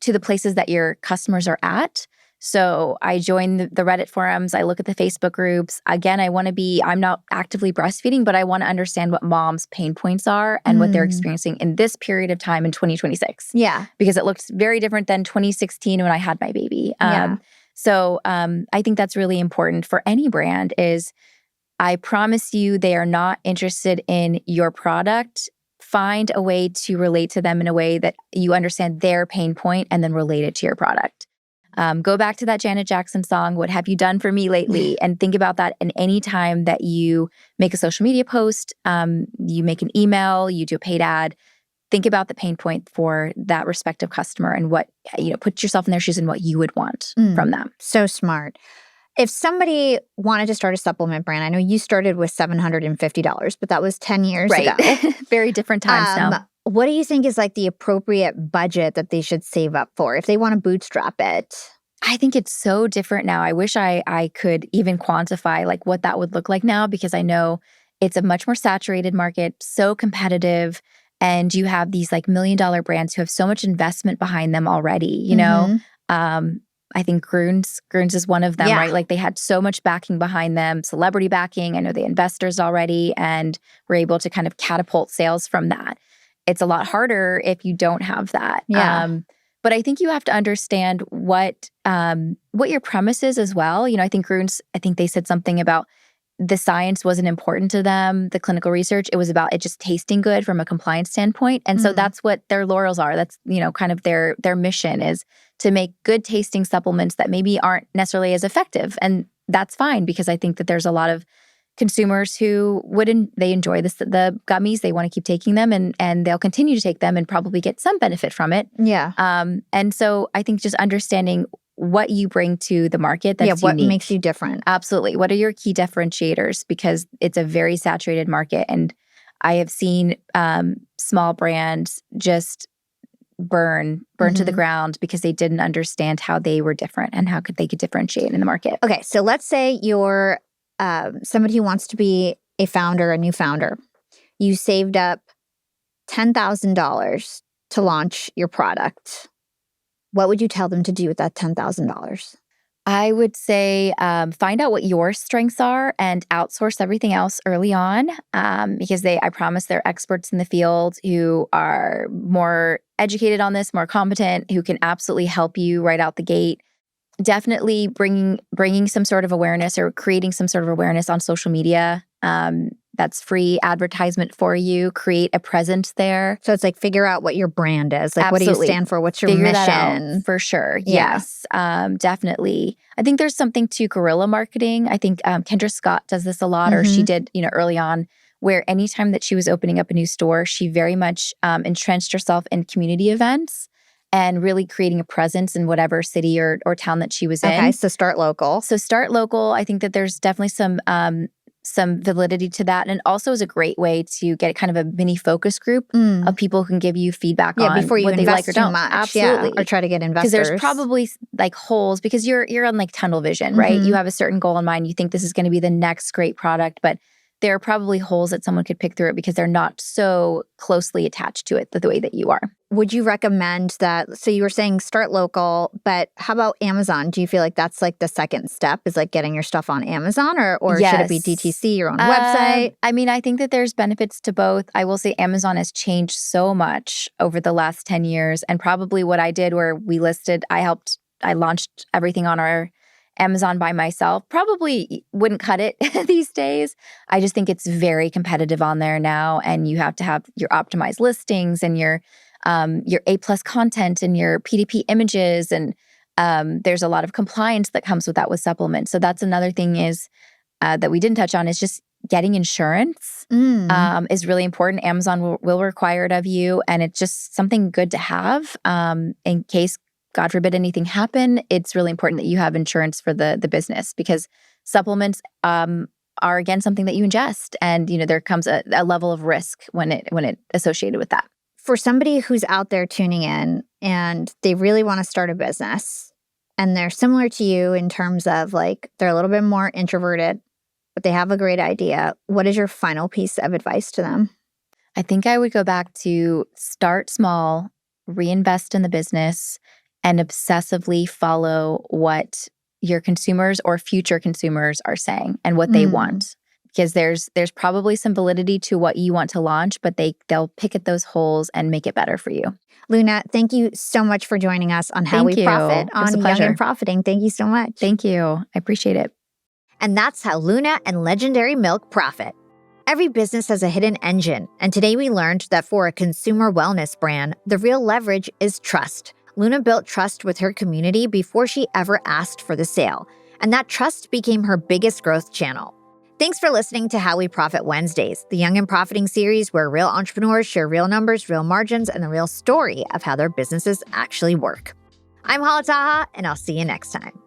[SPEAKER 1] to the places that your customers are at. So I join the Reddit forums. I look at the Facebook groups. Again, I'm not actively breastfeeding, but I want to understand what moms' pain points are and what they're experiencing in this period of time in 2026.
[SPEAKER 2] Yeah.
[SPEAKER 1] Because it looks very different than 2016 when I had my baby. So I think that's really important for any brand is I promise you they are not interested in your product. Find a way to relate to them in a way that you understand their pain point and then relate it to your product. Go back to that Janet Jackson song, What Have You Done For Me Lately? And think about that in any time that you make a social media post, you make an email, you do a paid ad. Think about the pain point for that respective customer and what, put yourself in their shoes and what you would want from them.
[SPEAKER 2] So smart. If somebody wanted to start a supplement brand, I know you started with $750, but that was 10 years ago.
[SPEAKER 1] Very different times now.
[SPEAKER 2] What do you think is like the appropriate budget that they should save up for if they want to bootstrap it?
[SPEAKER 1] I think it's so different now. I wish I could even quantify like what that would look like now because I know it's a much more saturated market, so competitive, and you have these like $1 million brands who have so much investment behind them already, I think Grüns is one of them, right? Like they had so much backing behind them, celebrity backing. I know the investors already, and we're able to kind of catapult sales from that. It's a lot harder if you don't have that. But I think you have to understand what your premise is as well. I think Grüns, they said something about the science wasn't important to them, the clinical research. It was about it just tasting good from a compliance standpoint. And so that's what their laurels are. That's, kind of their mission is to make good tasting supplements that maybe aren't necessarily as effective. And that's fine because I think that there's a lot of consumers who they enjoy the gummies, they want to keep taking them and they'll continue to take them and probably get some benefit from it.
[SPEAKER 2] Yeah.
[SPEAKER 1] And so I think just understanding what you bring to the market that's
[SPEAKER 2] what
[SPEAKER 1] unique.
[SPEAKER 2] Makes you different.
[SPEAKER 1] Absolutely. What are your key differentiators? Because it's a very saturated market and I have seen small brands just burn to the ground because they didn't understand how they were different and how they could differentiate in the market.
[SPEAKER 2] Okay, so let's say you're somebody who wants to be a founder, a new founder. You saved up $10,000 to launch your product. What would you tell them to do with that $10,000?
[SPEAKER 1] I would say find out what your strengths are and outsource everything else early on because I promise they're experts in the field who are more educated on this, more competent, who can absolutely help you right out the gate. Definitely bringing some sort of awareness or creating some sort of awareness on social media. that's free advertisement for you. Create a presence there.
[SPEAKER 2] So it's like figure out what your brand is. Like,
[SPEAKER 1] Absolutely.
[SPEAKER 2] What do you stand for? What's your
[SPEAKER 1] Figure
[SPEAKER 2] mission?
[SPEAKER 1] that out for sure.
[SPEAKER 2] Yeah.
[SPEAKER 1] Yes, definitely. I think there's something to guerrilla marketing. I think Kendra Scott does this a lot, or she did, early on, where anytime that she was opening up a new store, she very much entrenched herself in community events and really creating a presence in whatever city or town that she was in.
[SPEAKER 2] Okay, so start local.
[SPEAKER 1] So start local. I think that there's definitely some validity to that, and also is a great way to get kind of a mini focus group of people who can give you feedback on
[SPEAKER 2] before you
[SPEAKER 1] what they
[SPEAKER 2] invest
[SPEAKER 1] like or
[SPEAKER 2] too
[SPEAKER 1] don't.
[SPEAKER 2] much.
[SPEAKER 1] Absolutely,
[SPEAKER 2] or try to get investors.
[SPEAKER 1] because there's probably like holes because you're on like tunnel vision, right? You have a certain goal in mind. You think this is going to be the next great product, but there are probably holes that someone could pick through it because they're not so closely attached to it the way that you are.
[SPEAKER 2] Would you recommend that? So you were saying start local, but how about Amazon? Do you feel like that's like the second step is like getting your stuff on Amazon or should it be DTC, your own website?
[SPEAKER 1] I mean, I think that there's benefits to both. I will say Amazon has changed so much over the last 10 years. And probably what I did where I launched everything on our Amazon by myself, probably wouldn't cut it these days. I just think it's very competitive on there now. And you have to have your optimized listings and your A+ content and your PDP images. And there's a lot of compliance that comes with that with supplements. So that's another thing is that we didn't touch on is just getting insurance is really important. Amazon will require it of you. And it's just something good to have in case, God forbid, anything happen. It's really important that you have insurance for the business because supplements are, again, something that you ingest. And, there comes a level of risk when it associated with that.
[SPEAKER 2] For somebody who's out there tuning in and they really want to start a business and they're similar to you in terms of like they're a little bit more introverted, but they have a great idea, what is your final piece of advice to them?
[SPEAKER 1] I think I would go back to start small, reinvest in the business, and obsessively follow what your consumers or future consumers are saying and what they want. Because there's probably some validity to what you want to launch, but they'll pick at those holes and make it better for you.
[SPEAKER 2] Luna, thank you so much for joining us on How We Profit on Young and Profiting. Thank you so much.
[SPEAKER 1] Thank you. I appreciate it.
[SPEAKER 2] And that's how Luna and Legendairy Milk profit. Every business has a hidden engine, and today we learned that for a consumer wellness brand, the real leverage is trust. Luna built trust with her community before she ever asked for the sale, and that trust became her biggest growth channel. Thanks for listening to How We Profit Wednesdays, the Young and Profiting series where real entrepreneurs share real numbers, real margins, and the real story of how their businesses actually work. I'm Hala, and I'll see you next time.